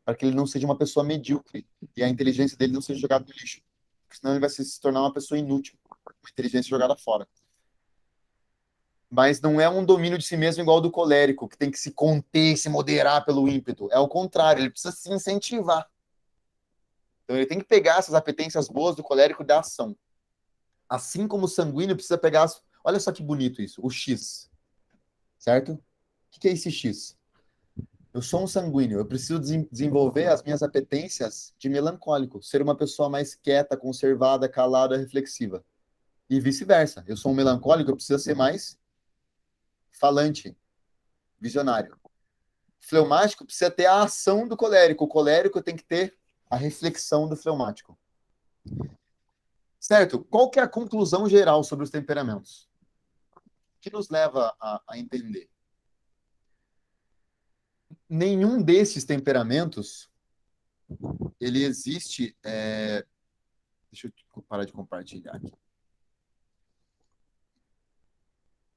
para que ele não seja uma pessoa medíocre e a inteligência dele não seja jogada no lixo. Porque senão ele vai se tornar uma pessoa inútil, uma inteligência jogada fora. Mas não é um domínio de si mesmo igual ao do colérico, que tem que se conter, se moderar pelo ímpeto. É o contrário, ele precisa se incentivar. Então ele tem que pegar essas apetências boas do colérico da ação. Assim como o sanguíneo precisa pegar. Olha só que bonito isso, o X, certo? O que é esse X? Eu sou um sanguíneo, eu preciso desenvolver as minhas apetências de melancólico, ser uma pessoa mais quieta, conservada, calada, reflexiva. E vice-versa. Eu sou um melancólico, eu preciso ser mais falante, visionário. Fleumático precisa ter a ação do colérico. O colérico tem que ter a reflexão do fleumático. Certo? Qual que é a conclusão geral sobre os temperamentos? O que nos leva a entender? Nenhum desses temperamentos, ele existe... Deixa eu parar de compartilhar aqui.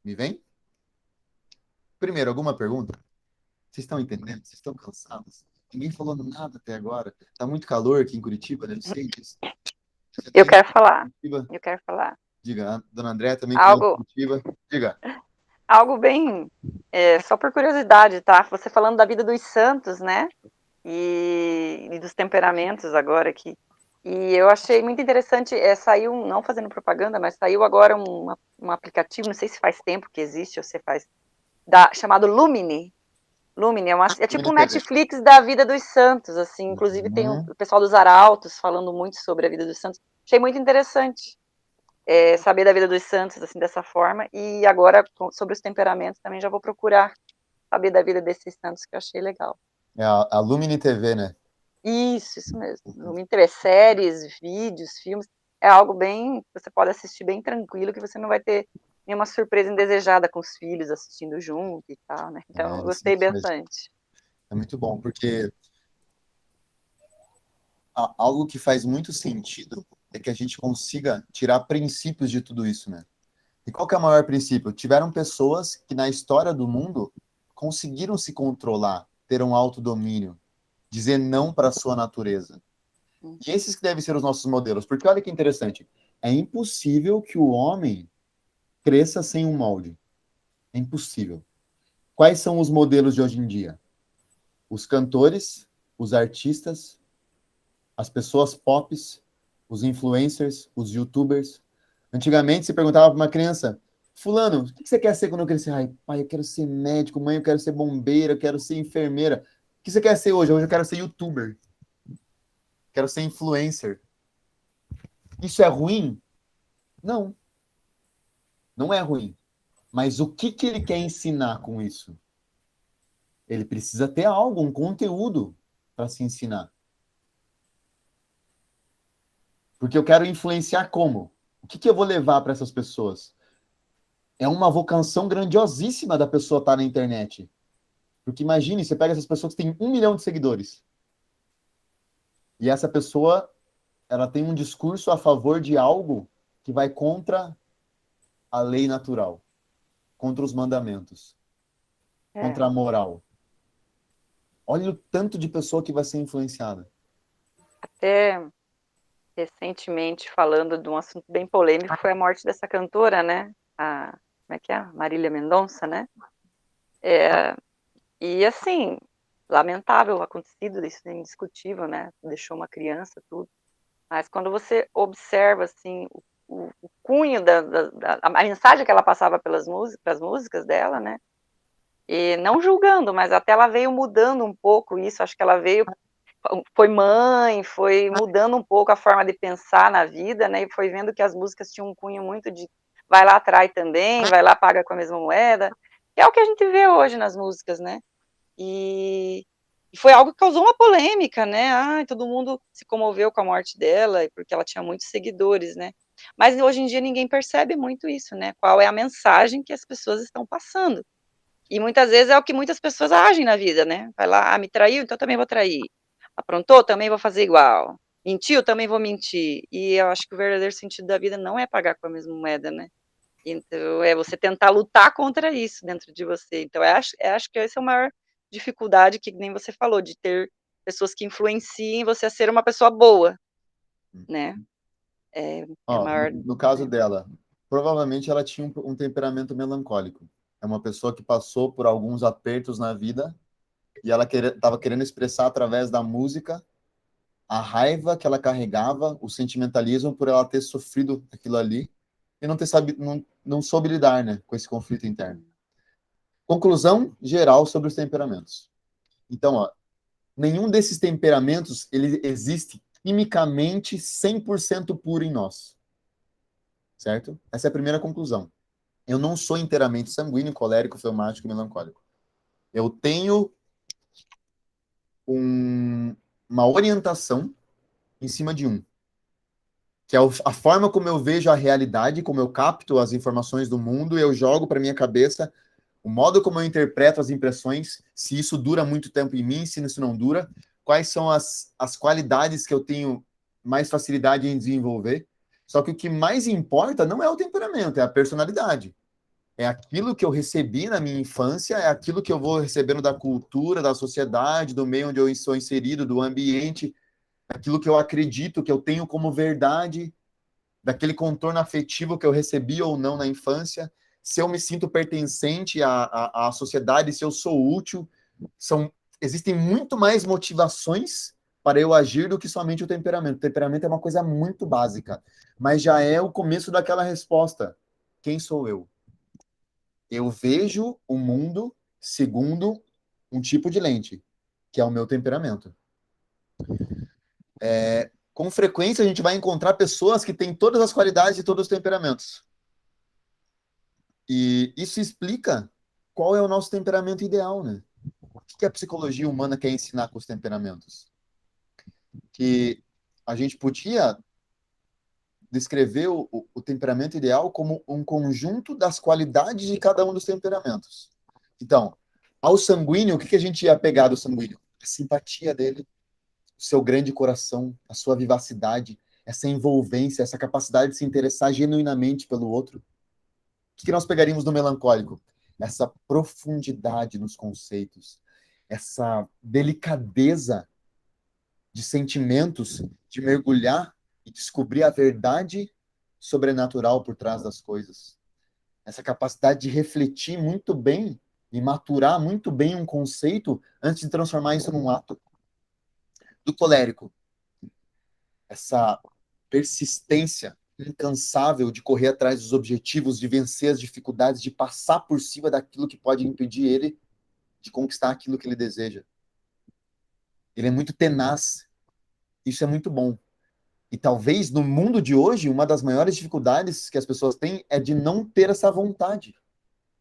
Me vem? Primeiro, alguma pergunta? Vocês estão entendendo? Vocês estão cansados? Ninguém falou nada até agora. Tá muito calor aqui em Curitiba, deve ser disso. Você Eu também quero mora falar. em Curitiba? Eu quero falar. Diga. A dona André também que mora em Algo, Curitiba. Diga. algo bem, só por curiosidade, tá? Você falando da vida dos santos, né? E dos temperamentos agora aqui. E eu achei muito interessante, saiu, não fazendo propaganda, mas saiu agora um aplicativo, não sei se faz tempo que existe ou se faz, chamado Lumine. Lumine é tipo Lumina um TV. Netflix da vida dos santos, assim. Inclusive tem o Uhum. pessoal dos Arautos falando muito sobre a vida dos santos. Achei muito interessante saber da vida dos santos, assim, dessa forma. E agora, sobre os temperamentos, também já vou procurar saber da vida desses santos, que eu achei legal. É a Lumini TV, né? Isso mesmo. Lumine TV, séries, vídeos, filmes. É algo bem, você pode assistir bem tranquilo, que você não vai ter nenhuma surpresa indesejada com os filhos assistindo junto e tal, né? Então, eu Isso gostei mesmo. bastante. É muito bom, porque algo que faz muito sentido é que a gente consiga tirar princípios de tudo isso, né? E qual que é o maior princípio? Tiveram pessoas que na história do mundo conseguiram se controlar, ter um autodomínio, dizer não para a sua natureza. E esses que devem ser os nossos modelos, porque olha que interessante, é impossível que o homem cresça sem um molde. É impossível. Quais são os modelos de hoje em dia? Os cantores, os artistas, as pessoas pop, os influencers, os youtubers. Antigamente, você perguntava para uma criança, fulano, o que você quer ser quando eu crescer? Ai, pai, eu quero ser médico, mãe, eu quero ser bombeira, eu quero ser enfermeira. O que você quer ser hoje? Hoje eu quero ser youtuber. Quero ser influencer. Isso é ruim? Não, não é ruim. Mas o que que ele quer ensinar com isso? Ele precisa ter algo, um conteúdo para se ensinar. Porque eu quero influenciar como? O que que eu vou levar para essas pessoas? É uma vocação grandiosíssima da pessoa estar na internet. Porque imagine, você pega essas pessoas que têm 1 milhão de seguidores. E essa pessoa, ela tem um discurso a favor de algo que vai contra a lei natural, contra os mandamentos, É. contra a moral. Olha o tanto de pessoa que vai ser influenciada. Até recentemente, falando de um assunto bem polêmico, foi a morte dessa cantora, né? Como é que é? Marília Mendonça, né? É, e assim, lamentável o acontecido, isso é indiscutível, né? Deixou uma criança, tudo. Mas quando você observa, assim, o cunho a mensagem que ela passava pelas músicas dela, né? E não julgando, mas até ela veio mudando um pouco isso, acho que ela veio foi mãe, foi mudando um pouco a forma de pensar na vida, né? E foi vendo que as músicas tinham um cunho muito de vai lá, atrai também, vai lá, paga com a mesma moeda. Que é o que a gente vê hoje nas músicas, né? E, e foi algo que causou uma polêmica, né? Todo mundo se comoveu com a morte dela, porque ela tinha muitos seguidores, né? Mas hoje em dia ninguém percebe muito isso, né? Qual é a mensagem que as pessoas estão passando. E muitas vezes é o que muitas pessoas agem na vida, né? Vai lá, me traiu, então também vou trair. Aprontou, também vou fazer igual. Mentiu, também vou mentir. E eu acho que o verdadeiro sentido da vida não é pagar com a mesma moeda, né? Então, é você tentar lutar contra isso dentro de você. Então, eu acho que essa é a maior dificuldade que nem você falou, de ter pessoas que influenciem você a ser uma pessoa boa, né? É a Ó, maior. no caso dela, provavelmente ela tinha um temperamento melancólico. É uma pessoa que passou por alguns apertos na vida e ela estava querendo expressar através da música a raiva que ela carregava, o sentimentalismo por ela ter sofrido aquilo ali e não soube lidar, né, com esse conflito interno. Conclusão geral sobre os temperamentos. Então, ó, nenhum desses temperamentos ele existe quimicamente 100% puro em nós, certo? Essa é a primeira conclusão. Eu não sou inteiramente sanguíneo, colérico, fleumático e melancólico. Eu tenho uma orientação em cima de um, que é a forma como eu vejo a realidade, como eu capto as informações do mundo, eu jogo para minha cabeça o modo como eu interpreto as impressões, se isso dura muito tempo em mim, se isso não dura, quais são as qualidades que eu tenho mais facilidade em desenvolver. Só que o que mais importa não é o temperamento, é a personalidade. É aquilo que eu recebi na minha infância, é aquilo que eu vou recebendo da cultura, da sociedade, do meio onde eu sou inserido, do ambiente, aquilo que eu acredito, que eu tenho como verdade, daquele contorno afetivo que eu recebi ou não na infância, se eu me sinto pertencente à sociedade, se eu sou útil. Existem muito mais motivações para eu agir do que somente o temperamento. O temperamento é uma coisa muito básica, mas já é o começo daquela resposta. Quem sou eu? Eu vejo o mundo segundo um tipo de lente, que é o meu temperamento. Com frequência, a gente vai encontrar pessoas que têm todas as qualidades e todos os temperamentos. E isso explica qual é o nosso temperamento ideal, né? O que a psicologia humana quer ensinar com os temperamentos? Que a gente podia descrever o temperamento ideal como um conjunto das qualidades de cada um dos temperamentos. Então, ao sanguíneo, o que a gente ia pegar do sanguíneo? A simpatia dele, o seu grande coração, a sua vivacidade, essa envolvência, essa capacidade de se interessar genuinamente pelo outro. O que nós pegaríamos do melancólico? Essa profundidade nos conceitos, essa delicadeza de sentimentos, de mergulhar e descobrir a verdade sobrenatural por trás das coisas. Essa capacidade de refletir muito bem e maturar muito bem um conceito antes de transformar isso num ato. Do colérico, essa persistência incansável de correr atrás dos objetivos, de vencer as dificuldades, de passar por cima daquilo que pode impedir ele de conquistar aquilo que ele deseja. Ele é muito tenaz. Isso é muito bom. E talvez no mundo de hoje, uma das maiores dificuldades que as pessoas têm é de não ter essa vontade.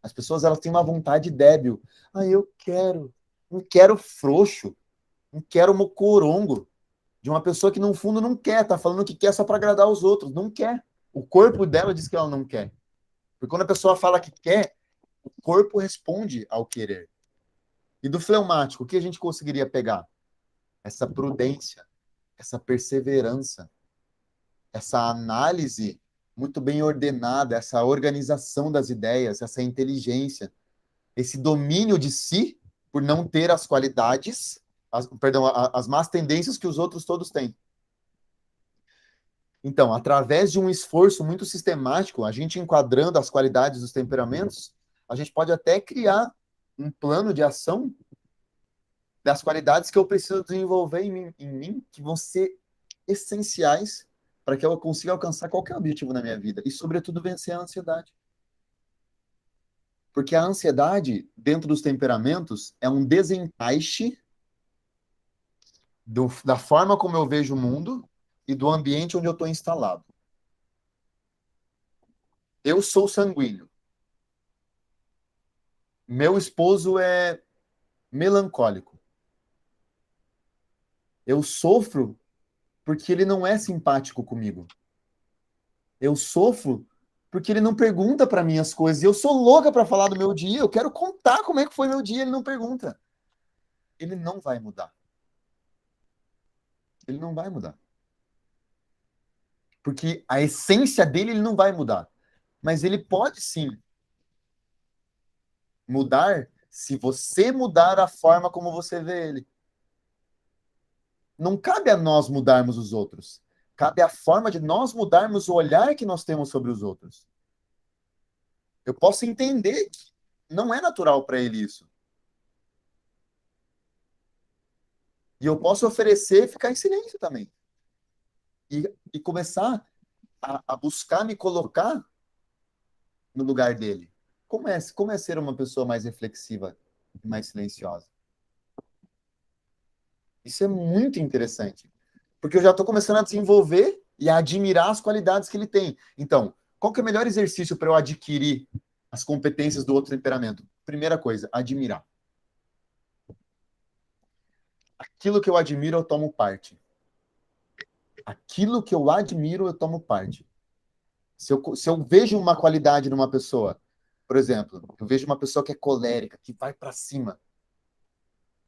As pessoas elas têm uma vontade débil. Ah, eu quero. Não quero frouxo. Não quero mocorongo. De uma pessoa que, no fundo, não quer. Tá falando que quer só para agradar os outros. Não quer. O corpo dela diz que ela não quer. Porque quando a pessoa fala que quer, o corpo responde ao querer. E do fleumático, o que a gente conseguiria pegar? Essa prudência, essa perseverança, essa análise muito bem ordenada, essa organização das ideias, essa inteligência, esse domínio de si por não ter as qualidades, as más tendências que os outros todos têm. Então, através de um esforço muito sistemático, a gente enquadrando as qualidades dos temperamentos, a gente pode até criar um plano de ação das qualidades que eu preciso desenvolver em mim que vão ser essenciais para que eu consiga alcançar qualquer objetivo na minha vida e, sobretudo, vencer a ansiedade. Porque a ansiedade, dentro dos temperamentos, é um desencaixe da forma como eu vejo o mundo e do ambiente onde eu estou instalado. Eu sou sanguíneo. Meu esposo é melancólico. Eu sofro porque ele não é simpático comigo. Eu sofro porque ele não pergunta para mim as coisas. E eu sou louca para falar do meu dia. Eu quero contar como é que foi meu dia. Ele não pergunta. Ele não vai mudar. Ele não vai mudar. Porque a essência dele ele não vai mudar. Mas ele pode sim mudar se você mudar a forma como você vê ele. Não cabe a nós mudarmos os outros. Cabe a forma de nós mudarmos o olhar que nós temos sobre os outros. Eu posso entender que não é natural para ele isso. E eu posso oferecer e ficar em silêncio também. E começar a buscar me colocar no lugar dele. Como é ser uma pessoa mais reflexiva e mais silenciosa? Isso é muito interessante. Porque eu já estou começando a desenvolver e a admirar as qualidades que ele tem. Então, qual que é o melhor exercício para eu adquirir as competências do outro temperamento? Primeira coisa, admirar. Aquilo que eu admiro, eu tomo parte. Aquilo que eu admiro, eu tomo parte. Se eu vejo uma qualidade numa pessoa, por exemplo, eu vejo uma pessoa que é colérica, que vai para cima,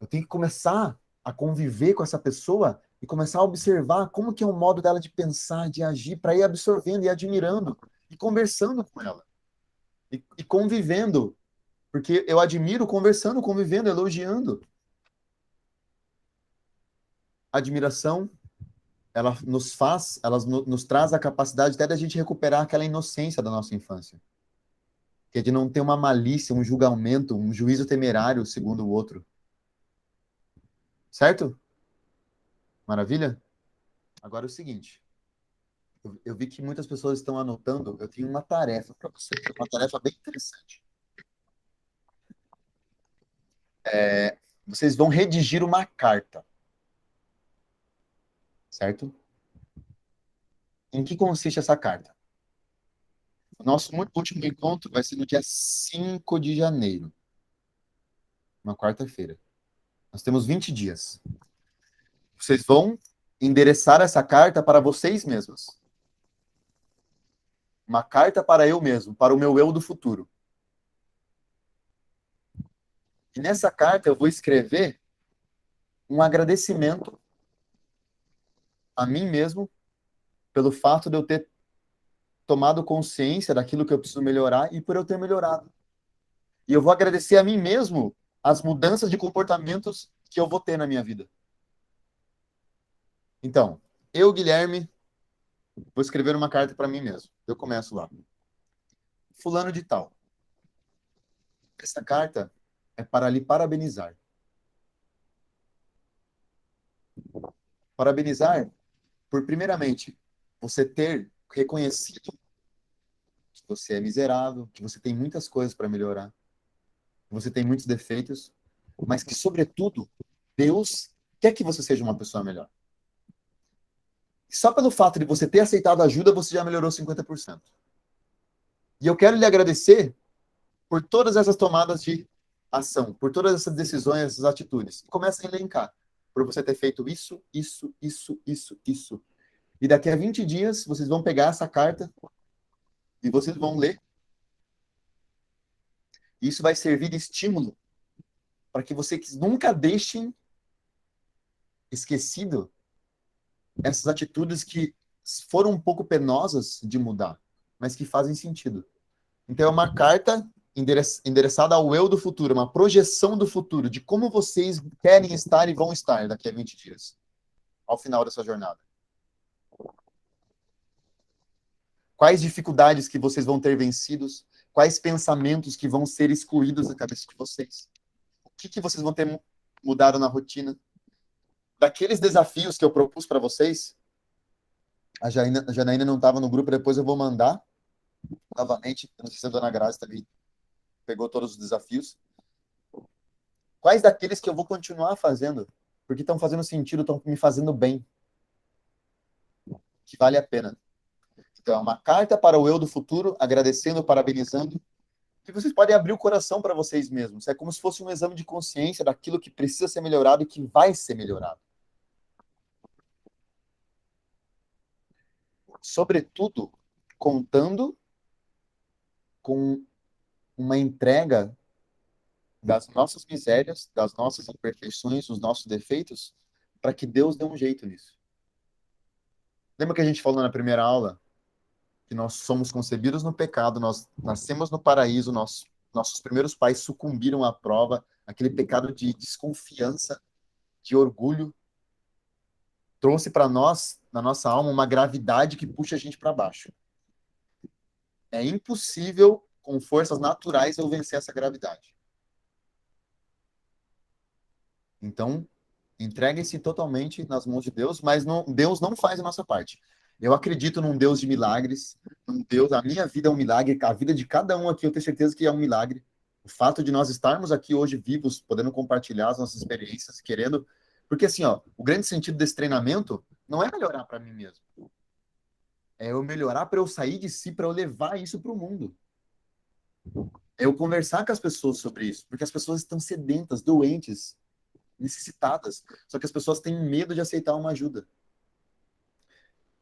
eu tenho que começar a conviver com essa pessoa e começar a observar como que é o modo dela de pensar, de agir, para ir absorvendo e admirando e conversando com ela. e convivendo, porque eu admiro conversando, convivendo, elogiando. Admiração, ela nos traz a capacidade até da gente recuperar aquela inocência da nossa infância, que é de não ter uma malícia, um julgamento, um juízo temerário segundo o outro. Certo? Maravilha? Agora é o seguinte, eu vi que muitas pessoas estão anotando, eu tenho uma tarefa para vocês, uma tarefa bem interessante. Vocês vão redigir uma carta, certo? Em que consiste essa carta? O nosso último encontro vai ser no dia 5 de janeiro, uma quarta-feira. Nós temos 20 dias. Vocês vão endereçar essa carta para vocês mesmos. Uma carta para eu mesmo, para o meu eu do futuro. E nessa carta eu vou escrever um agradecimento a mim mesmo pelo fato de eu ter tomado consciência daquilo que eu preciso melhorar e por eu ter melhorado. E eu vou agradecer a mim mesmo as mudanças de comportamentos que eu vou ter na minha vida. Então, eu, Guilherme, vou escrever uma carta para mim mesmo. Eu começo lá. Fulano de tal. Essa carta é para lhe parabenizar. Parabenizar por, primeiramente, você ter reconhecido que você é miserável, que você tem muitas coisas para melhorar, que você tem muitos defeitos, mas que, sobretudo, Deus quer que você seja uma pessoa melhor. E só pelo fato de você ter aceitado ajuda, você já melhorou 50%. E eu quero lhe agradecer por todas essas tomadas de ação, por todas essas decisões, essas atitudes. Começa a elencar. Por você ter feito isso, isso, isso, isso, isso. E daqui a 20 dias, vocês vão pegar essa carta e vocês vão ler. Isso vai servir de estímulo para que vocês nunca deixem esquecido essas atitudes que foram um pouco penosas de mudar, mas que fazem sentido. Então, é uma carta endereçada ao eu do futuro, uma projeção do futuro, de como vocês querem estar e vão estar daqui a 20 dias, ao final dessa jornada. Quais dificuldades que vocês vão ter vencidos, quais pensamentos que vão ser excluídos da cabeça de vocês, o que vocês vão ter mudado na rotina. Daqueles desafios que eu propus para vocês, a Janaína não estava no grupo, depois eu vou mandar novamente, eu não sei se a Dona Graça também pegou todos os desafios. Quais daqueles que eu vou continuar fazendo, porque estão fazendo sentido, estão me fazendo bem, que vale a pena. Então, é uma carta para o eu do futuro, agradecendo, parabenizando, que vocês podem abrir o coração para vocês mesmos. É como se fosse um exame de consciência daquilo que precisa ser melhorado e que vai ser melhorado. Sobretudo, contando com uma entrega das nossas misérias, das nossas imperfeições, dos nossos defeitos, para que Deus dê um jeito nisso. Lembra que a gente falou na primeira aula que nós somos concebidos no pecado, nós nascemos no paraíso, nossos primeiros pais sucumbiram à prova, aquele pecado de desconfiança, de orgulho, trouxe para nós, na nossa alma, uma gravidade que puxa a gente para baixo. É impossível, com forças naturais, eu vencer essa gravidade. Então, entreguem-se totalmente nas mãos de Deus, mas Deus não faz a nossa parte. Eu acredito num Deus de milagres, num Deus, a minha vida é um milagre, a vida de cada um aqui eu tenho certeza que é um milagre. O fato de nós estarmos aqui hoje vivos, podendo compartilhar as nossas experiências, querendo... Porque assim, ó, o grande sentido desse treinamento não é melhorar para mim mesmo. É eu melhorar para eu sair de si, para eu levar isso para o mundo. É eu conversar com as pessoas sobre isso, porque as pessoas estão sedentas, doentes, necessitadas. Só que as pessoas têm medo de aceitar uma ajuda.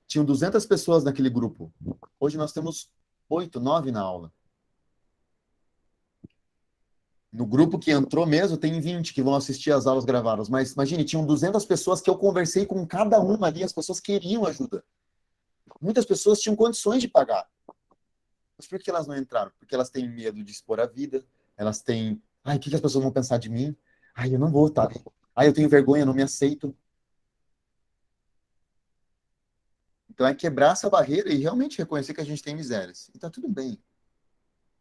Tinham 200 pessoas naquele grupo. Hoje nós temos 8, 9 na aula. No grupo que entrou mesmo, tem 20 que vão assistir às aulas gravadas. Mas imagine, tinham 200 pessoas que eu conversei com cada uma ali. As pessoas queriam ajuda. Muitas pessoas tinham condições de pagar. Mas por que elas não entraram? Porque elas têm medo de expor a vida, elas têm, ai, o que as pessoas vão pensar de mim? Ai, eu não vou estar ali. Ai, eu tenho vergonha, eu não me aceito. Então é quebrar essa barreira e realmente reconhecer que a gente tem misérias. E tá tudo bem.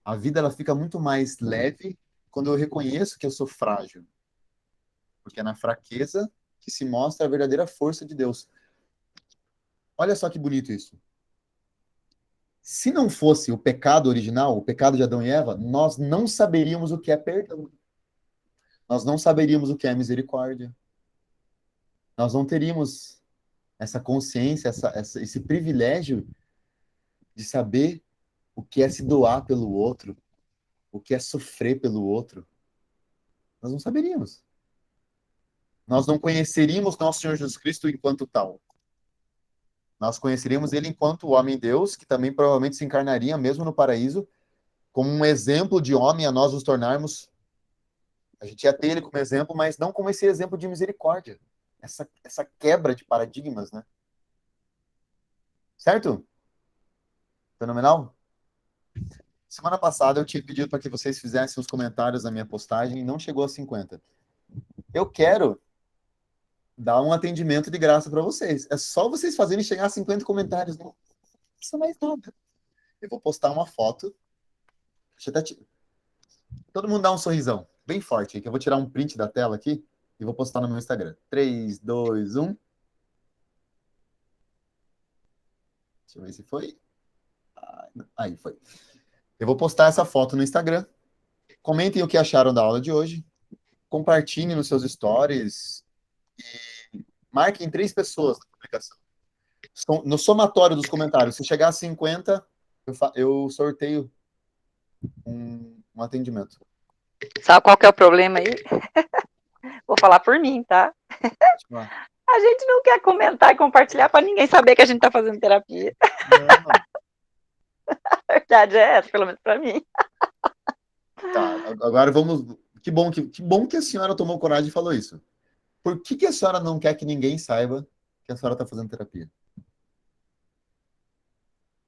A vida ela fica muito mais leve quando eu reconheço que eu sou frágil. Porque é na fraqueza que se mostra a verdadeira força de Deus. Olha só que bonito isso. Se não fosse o pecado original, o pecado de Adão e Eva, nós não saberíamos o que é perdão. Nós não saberíamos o que é misericórdia. Nós não teríamos essa consciência, esse privilégio de saber o que é se doar pelo outro, o que é sofrer pelo outro. Nós não saberíamos. Nós não conheceríamos nosso Senhor Jesus Cristo enquanto tal. Nós conheceríamos ele enquanto homem-deus, que também provavelmente se encarnaria mesmo no paraíso, como um exemplo de homem a nós nos tornarmos. A gente ia ter ele como exemplo, mas não como esse exemplo de misericórdia. Essa quebra de paradigmas, né? Certo? Fenomenal? Semana passada eu tinha pedido para que vocês fizessem os comentários na minha postagem e não chegou a 50. Eu quero dar um atendimento de graça para vocês. É só vocês fazerem chegar a 50 comentários. Não precisa mais nada. Eu vou postar uma foto. Deixa eu até todo mundo dá um sorrisão bem forte, que eu vou tirar um print da tela aqui e vou postar no meu Instagram. 3, 2, 1. Deixa eu ver se foi. Aí foi. Eu vou postar essa foto no Instagram. Comentem o que acharam da aula de hoje. Compartilhem nos seus stories. E marquem 3 pessoas na publicação. No somatório dos comentários, se chegar a 50, eu sorteio um atendimento. Sabe qual que é o problema aí? Vou falar por mim, tá? A gente não quer comentar e compartilhar para ninguém saber que a gente está fazendo terapia. Não. A verdade é essa, pelo menos para mim. Tá, agora vamos. Que bom que a senhora tomou coragem e falou isso. Por que a senhora não quer que ninguém saiba que a senhora está fazendo terapia?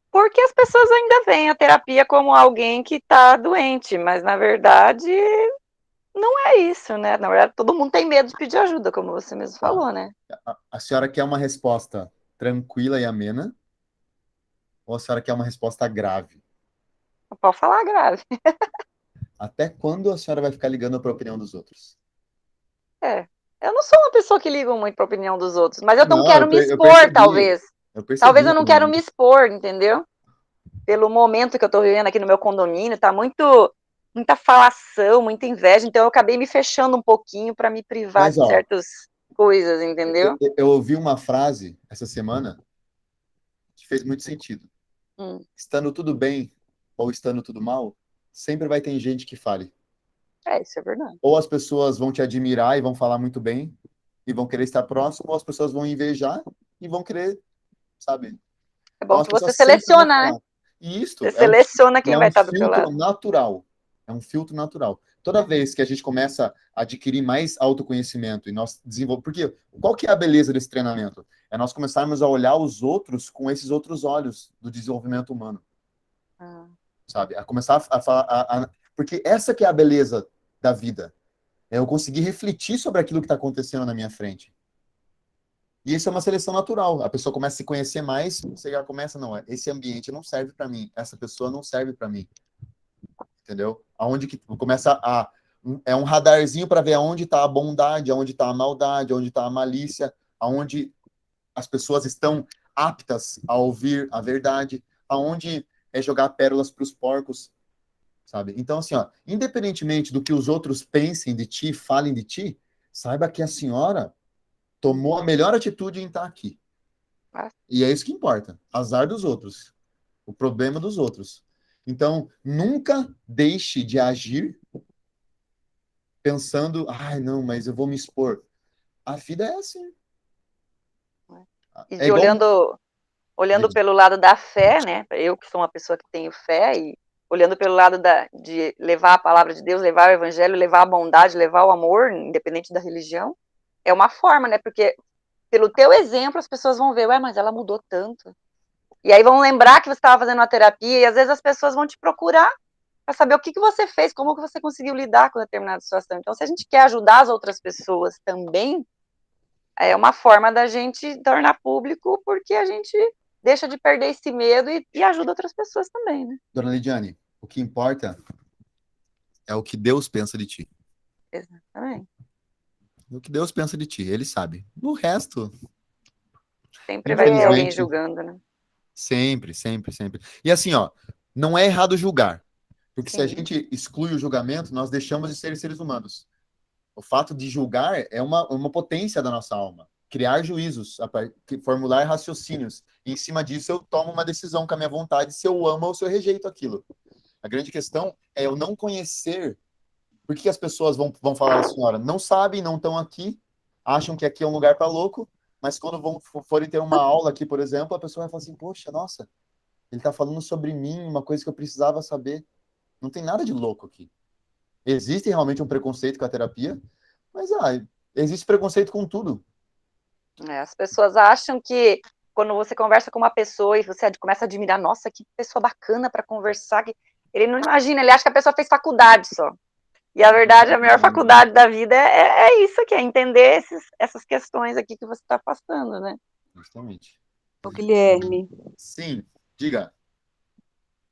Porque as pessoas ainda veem a terapia como alguém que está doente, mas na verdade não é isso, né? Na verdade, todo mundo tem medo de pedir ajuda, como você mesmo falou, né? A senhora quer uma resposta tranquila e amena? Ou a senhora quer uma resposta grave? Pode falar grave. Até quando a senhora vai ficar ligando para a opinião dos outros? É. Eu não sou uma pessoa que liga muito para a opinião dos outros, mas eu não Não, quero me eu expor, percebi. talvez. Eu percebi Talvez eu o não quero me comportamento. expor, entendeu? Pelo momento que eu tô vivendo aqui no meu condomínio, tá muita falação, muita inveja, então eu acabei me fechando um pouquinho para me privar Mas, de ó, certas coisas, entendeu? eu ouvi uma frase essa semana que fez muito sentido. Estando tudo bem ou estando tudo mal, sempre vai ter gente que fale. Isso é verdade. Ou as pessoas vão te admirar e vão falar muito bem e vão querer estar próximo, ou as pessoas vão invejar e vão querer, sabe? É Então bom as que você pessoas sempre vão seleciona, né? falar. E Você isto seleciona é quem vai um estar do teu filtro lado. natural. É um filtro natural. Toda vez que a gente começa a adquirir mais autoconhecimento e nós desenvolvemos. Porque qual que é a beleza desse treinamento? É nós começarmos a olhar os outros com esses outros olhos do desenvolvimento humano. Sabe? A começar a falar. Porque essa que é a beleza da vida. É eu conseguir refletir sobre aquilo que está acontecendo na minha frente. E isso é uma seleção natural. A pessoa começa a se conhecer mais, você já começa, não, esse ambiente não serve para mim, essa pessoa não serve para mim. Entendeu? Aonde que começa a é um radarzinho para ver aonde está a bondade, aonde está a maldade, aonde está a malícia, aonde as pessoas estão aptas a ouvir a verdade, aonde é jogar pérolas para os porcos, sabe? Então, assim, ó, independentemente do que os outros pensem de ti, falem de ti, saiba que a senhora tomou a melhor atitude em estar aqui. E é isso que importa. Azar dos outros. O problema dos outros. Então, nunca deixe de agir pensando, ai, não, mas eu vou me expor. A vida é assim. E É de igual. olhando pelo lado da fé, né? Eu que sou uma pessoa que tenho fé e olhando pelo lado de levar a palavra de Deus, levar o evangelho, levar a bondade, levar o amor, independente da religião, é uma forma, né? Porque pelo teu exemplo as pessoas vão ver, ué, mas ela mudou tanto. E aí vão lembrar que você estava fazendo uma terapia, e às vezes as pessoas vão te procurar para saber o que você fez, como que você conseguiu lidar com determinada situação. Então, se a gente quer ajudar as outras pessoas também, é uma forma da gente tornar público, porque a gente deixa de perder esse medo e ajuda outras pessoas também, né? Dona Lidiane, o que importa é o que Deus pensa de ti. Exatamente. O que Deus pensa de ti, ele sabe. O resto, Sempre vai ter alguém infelizmente, julgando, né? sempre, sempre, sempre. E assim, ó, não é errado julgar. Porque se a Sim. gente exclui o julgamento, nós deixamos de ser seres humanos. O fato de julgar é uma potência da nossa alma. Criar juízos, formular raciocínios. E em cima disso, eu tomo uma decisão com a minha vontade se eu amo ou se eu rejeito aquilo. A grande questão é eu não conhecer. Por que as pessoas vão falar assim, olha, não sabem, não estão aqui, acham que aqui é um lugar para louco, mas quando forem ter uma aula aqui, por exemplo, a pessoa vai falar assim, poxa, nossa, ele está falando sobre mim, uma coisa que eu precisava saber. Não tem nada de louco aqui. Existe realmente um preconceito com a terapia, mas existe preconceito com tudo. As pessoas acham que quando você conversa com uma pessoa e você começa a admirar, nossa, que pessoa bacana para conversar, que ele não imagina, ele acha que a pessoa fez faculdade só. E a verdade, a melhor faculdade da vida é isso aqui, é entender essas questões aqui que você está passando, né? Justamente. Ô, Guilherme, Sim, diga.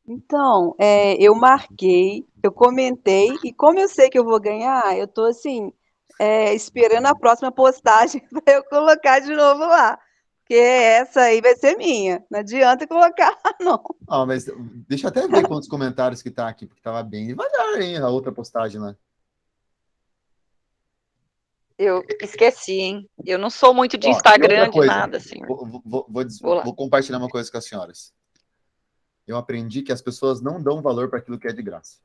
então, eu marquei, eu comentei, e como eu sei que eu vou ganhar, eu tô assim, esperando a próxima postagem para eu colocar de novo lá. Porque essa aí vai ser minha. Não adianta colocar lá, não. Mas deixa eu até ver quantos comentários que tá aqui, porque tava bem devagar, hein, a outra postagem lá. Eu esqueci, hein? Eu não sou muito de E Instagram, outra de coisa, nada, assim. vou compartilhar uma coisa com as senhoras. Eu aprendi que as pessoas não dão valor para aquilo que é de graça.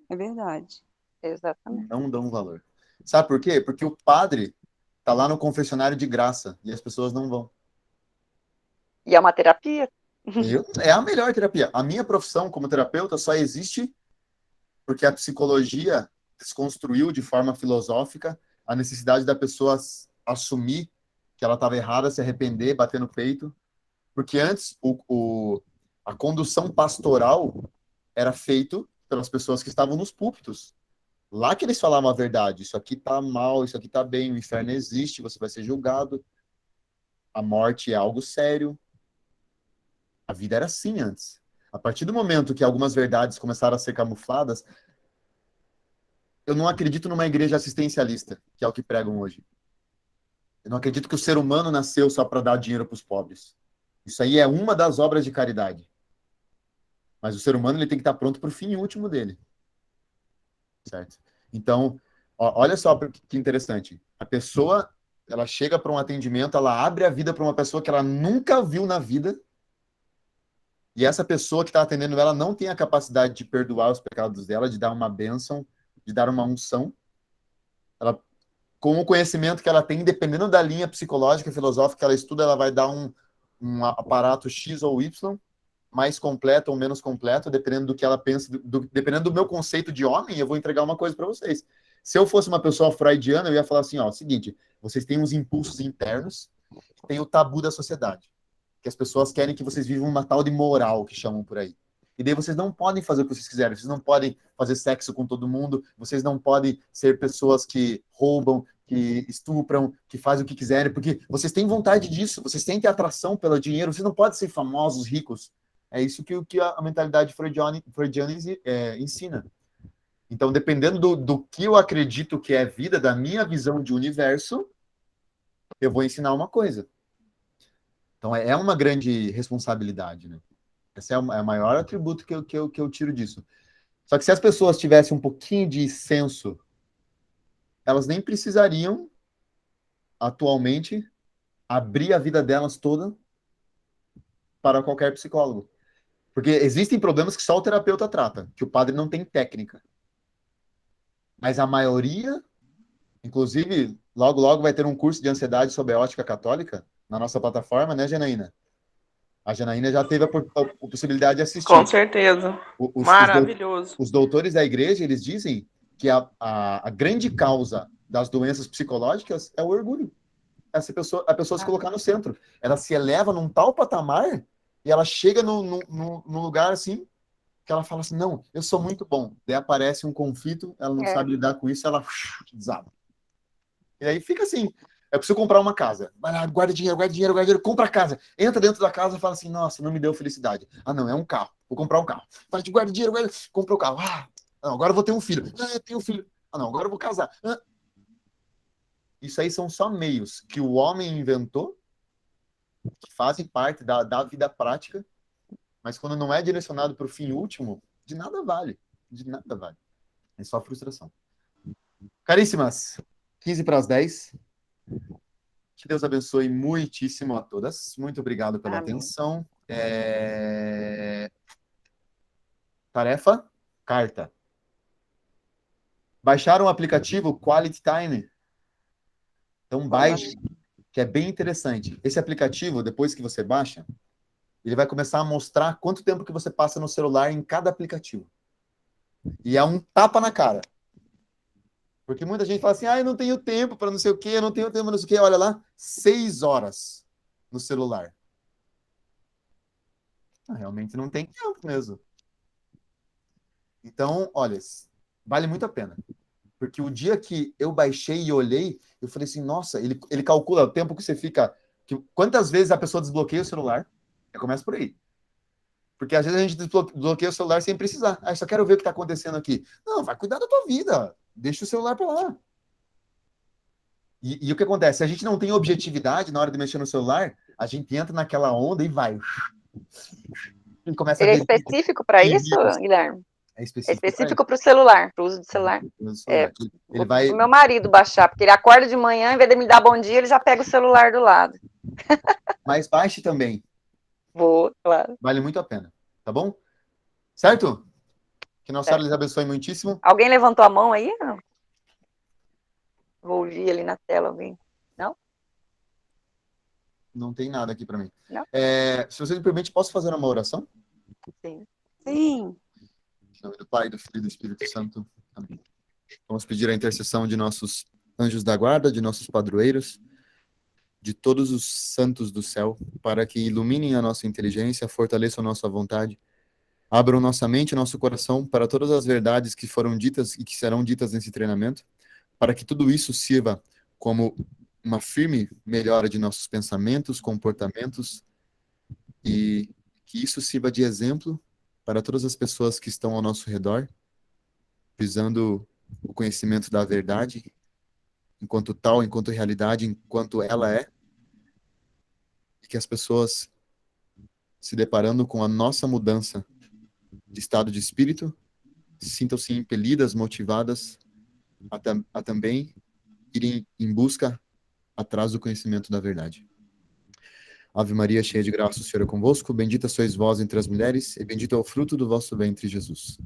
É verdade. Exatamente. Não dão valor. Sabe por quê? Porque o padre tá lá no confessionário de graça e as pessoas não vão. E é uma terapia? É a melhor terapia. A minha profissão como terapeuta só existe porque a psicologia desconstruiu de forma filosófica a necessidade da pessoa assumir que ela estava errada, se arrepender, bater no peito. Porque antes a condução pastoral era feito pelas pessoas que estavam nos púlpitos. Lá que eles falavam a verdade. Isso aqui tá mal, isso aqui tá bem, o inferno existe, você vai ser julgado. A morte é algo sério. A vida era assim antes. A partir do momento que algumas verdades começaram a ser camufladas, eu não acredito numa igreja assistencialista, que é o que pregam hoje. Eu não acredito que o ser humano nasceu só para dar dinheiro para os pobres. Isso aí é uma das obras de caridade. Mas o ser humano ele tem que estar pronto para o fim último dele. Certo? Então, olha só que interessante. A pessoa, ela chega para um atendimento, ela abre a vida para uma pessoa que ela nunca viu na vida, e essa pessoa que está atendendo ela não tem a capacidade de perdoar os pecados dela, de dar uma bênção, de dar uma unção. Ela, com o conhecimento que ela tem, dependendo da linha psicológica, filosófica que ela estuda, ela vai dar um aparato X ou Y, mais completo ou menos completo, dependendo do que ela pensa, dependendo do meu conceito de homem, eu vou entregar uma coisa para vocês. Se eu fosse uma pessoa freudiana, eu ia falar assim, ó, seguinte, vocês têm uns impulsos internos, tem o tabu da sociedade, que as pessoas querem que vocês vivam uma tal de moral, que chamam por aí. E daí vocês não podem fazer o que vocês quiserem, vocês não podem fazer sexo com todo mundo, vocês não podem ser pessoas que roubam, que estupram, que fazem o que quiserem, porque vocês têm vontade disso, vocês têm que ter atração pelo dinheiro, vocês não podem ser famosos, ricos. É isso que a mentalidade freudiana ensina. Então, dependendo do que eu acredito que é vida, da minha visão de universo, eu vou ensinar uma coisa. Então, é uma grande responsabilidade, né? Esse é o maior atributo que eu tiro disso. Só que se as pessoas tivessem um pouquinho de senso, elas nem precisariam, atualmente, abrir a vida delas toda para qualquer psicólogo. Porque existem problemas que só o terapeuta trata, que o padre não tem técnica. Mas a maioria, inclusive, logo, logo vai ter um curso de ansiedade sob a ótica católica na nossa plataforma, né, Janaína? A Janaína já teve a possibilidade de assistir. Com certeza. Maravilhoso. Os doutores da igreja, eles dizem que a grande causa das doenças psicológicas é o orgulho. A pessoa se colocar no centro. Ela se eleva num tal patamar e ela chega num lugar assim, que ela fala assim, não, eu sou muito bom. Daí aparece um conflito, ela não sabe lidar com isso, ela desaba. E aí fica assim, eu preciso comprar uma casa. Vai lá, guarda dinheiro, compra a casa. Entra dentro da casa e fala assim, nossa, não me deu felicidade. Ah, não, é um carro. Vou comprar um carro. Fala de guarda dinheiro, compra o carro. Ah, não, agora eu vou ter um filho. Ah, eu tenho um filho. Ah, não, agora eu vou casar. Ah. Isso aí são só meios que o homem inventou, que fazem parte da vida prática, mas quando não é direcionado para o fim último, de nada vale. De nada vale. É só frustração. Caríssimas, 15 para as 10. Que Deus abençoe muitíssimo a todas. Muito obrigado pela atenção. Tarefa, carta. Baixaram o aplicativo Quality Time? Então baixe, que é bem interessante. Esse aplicativo, depois que você baixa, ele vai começar a mostrar quanto tempo que você passa no celular em cada aplicativo. E é um tapa na cara. Porque muita gente fala assim, eu não tenho tempo para não sei o quê, eu não tenho tempo para não sei o quê. Olha lá, 6 horas no celular. Realmente não tem tempo mesmo. Então, olha, vale muito a pena. Porque o dia que eu baixei e olhei, eu falei assim, nossa, ele calcula o tempo que você fica... quantas vezes a pessoa desbloqueia o celular? Eu começo por aí. Porque às vezes a gente desbloqueia o celular sem precisar. Só quero ver o que está acontecendo aqui. Não, vai cuidar da tua vida. Deixa o celular para lá. E o que acontece? Se a gente não tem objetividade na hora de mexer no celular, a gente entra naquela onda e vai. E começa Ele a é ver específico para isso, Guilherme? É É específico para o celular, para o uso do celular. Ele vai... O meu marido baixar, porque ele acorda de manhã, em vez de me dar bom dia, ele já pega o celular do lado. Mas baixe também. Vou, claro. Vale muito a pena. Tá bom? Certo? Que Nossa Senhora lhes abençoe muitíssimo. Alguém levantou a mão aí? Não? Vou ouvir ali na tela alguém. Não? Não tem nada aqui para mim. Não? Se você me permite, posso fazer uma oração? Sim. Em nome do Pai, do Filho e do Espírito Santo. Amém. Vamos pedir a intercessão de nossos anjos da guarda, de nossos padroeiros, de todos os santos do céu, para que iluminem a nossa inteligência, fortaleçam a nossa vontade, abram nossa mente e nosso coração para todas as verdades que foram ditas e que serão ditas nesse treinamento, para que tudo isso sirva como uma firme melhora de nossos pensamentos, comportamentos, e que isso sirva de exemplo para todas as pessoas que estão ao nosso redor, visando o conhecimento da verdade, enquanto tal, enquanto realidade, enquanto ela é, e que as pessoas, se deparando com a nossa mudança de estado de espírito, sintam-se impelidas, motivadas a também irem em busca atrás do conhecimento da verdade. Ave Maria, cheia de graça, o Senhor é convosco, bendita sois vós entre as mulheres, e bendito é o fruto do vosso ventre, Jesus.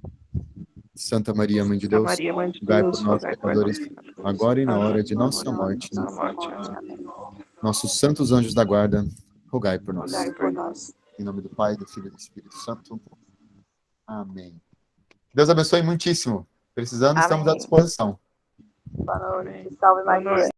Santa Maria, Mãe de Deus, rogai por nós, pecadores, agora e na hora de nossa morte. Nossos santos anjos da guarda, rogai por nós. Em nome do Pai, do Filho e do Espírito Santo. Amém. Deus abençoe muitíssimo. Precisando, estamos à disposição. Boa noite. Salve Maria.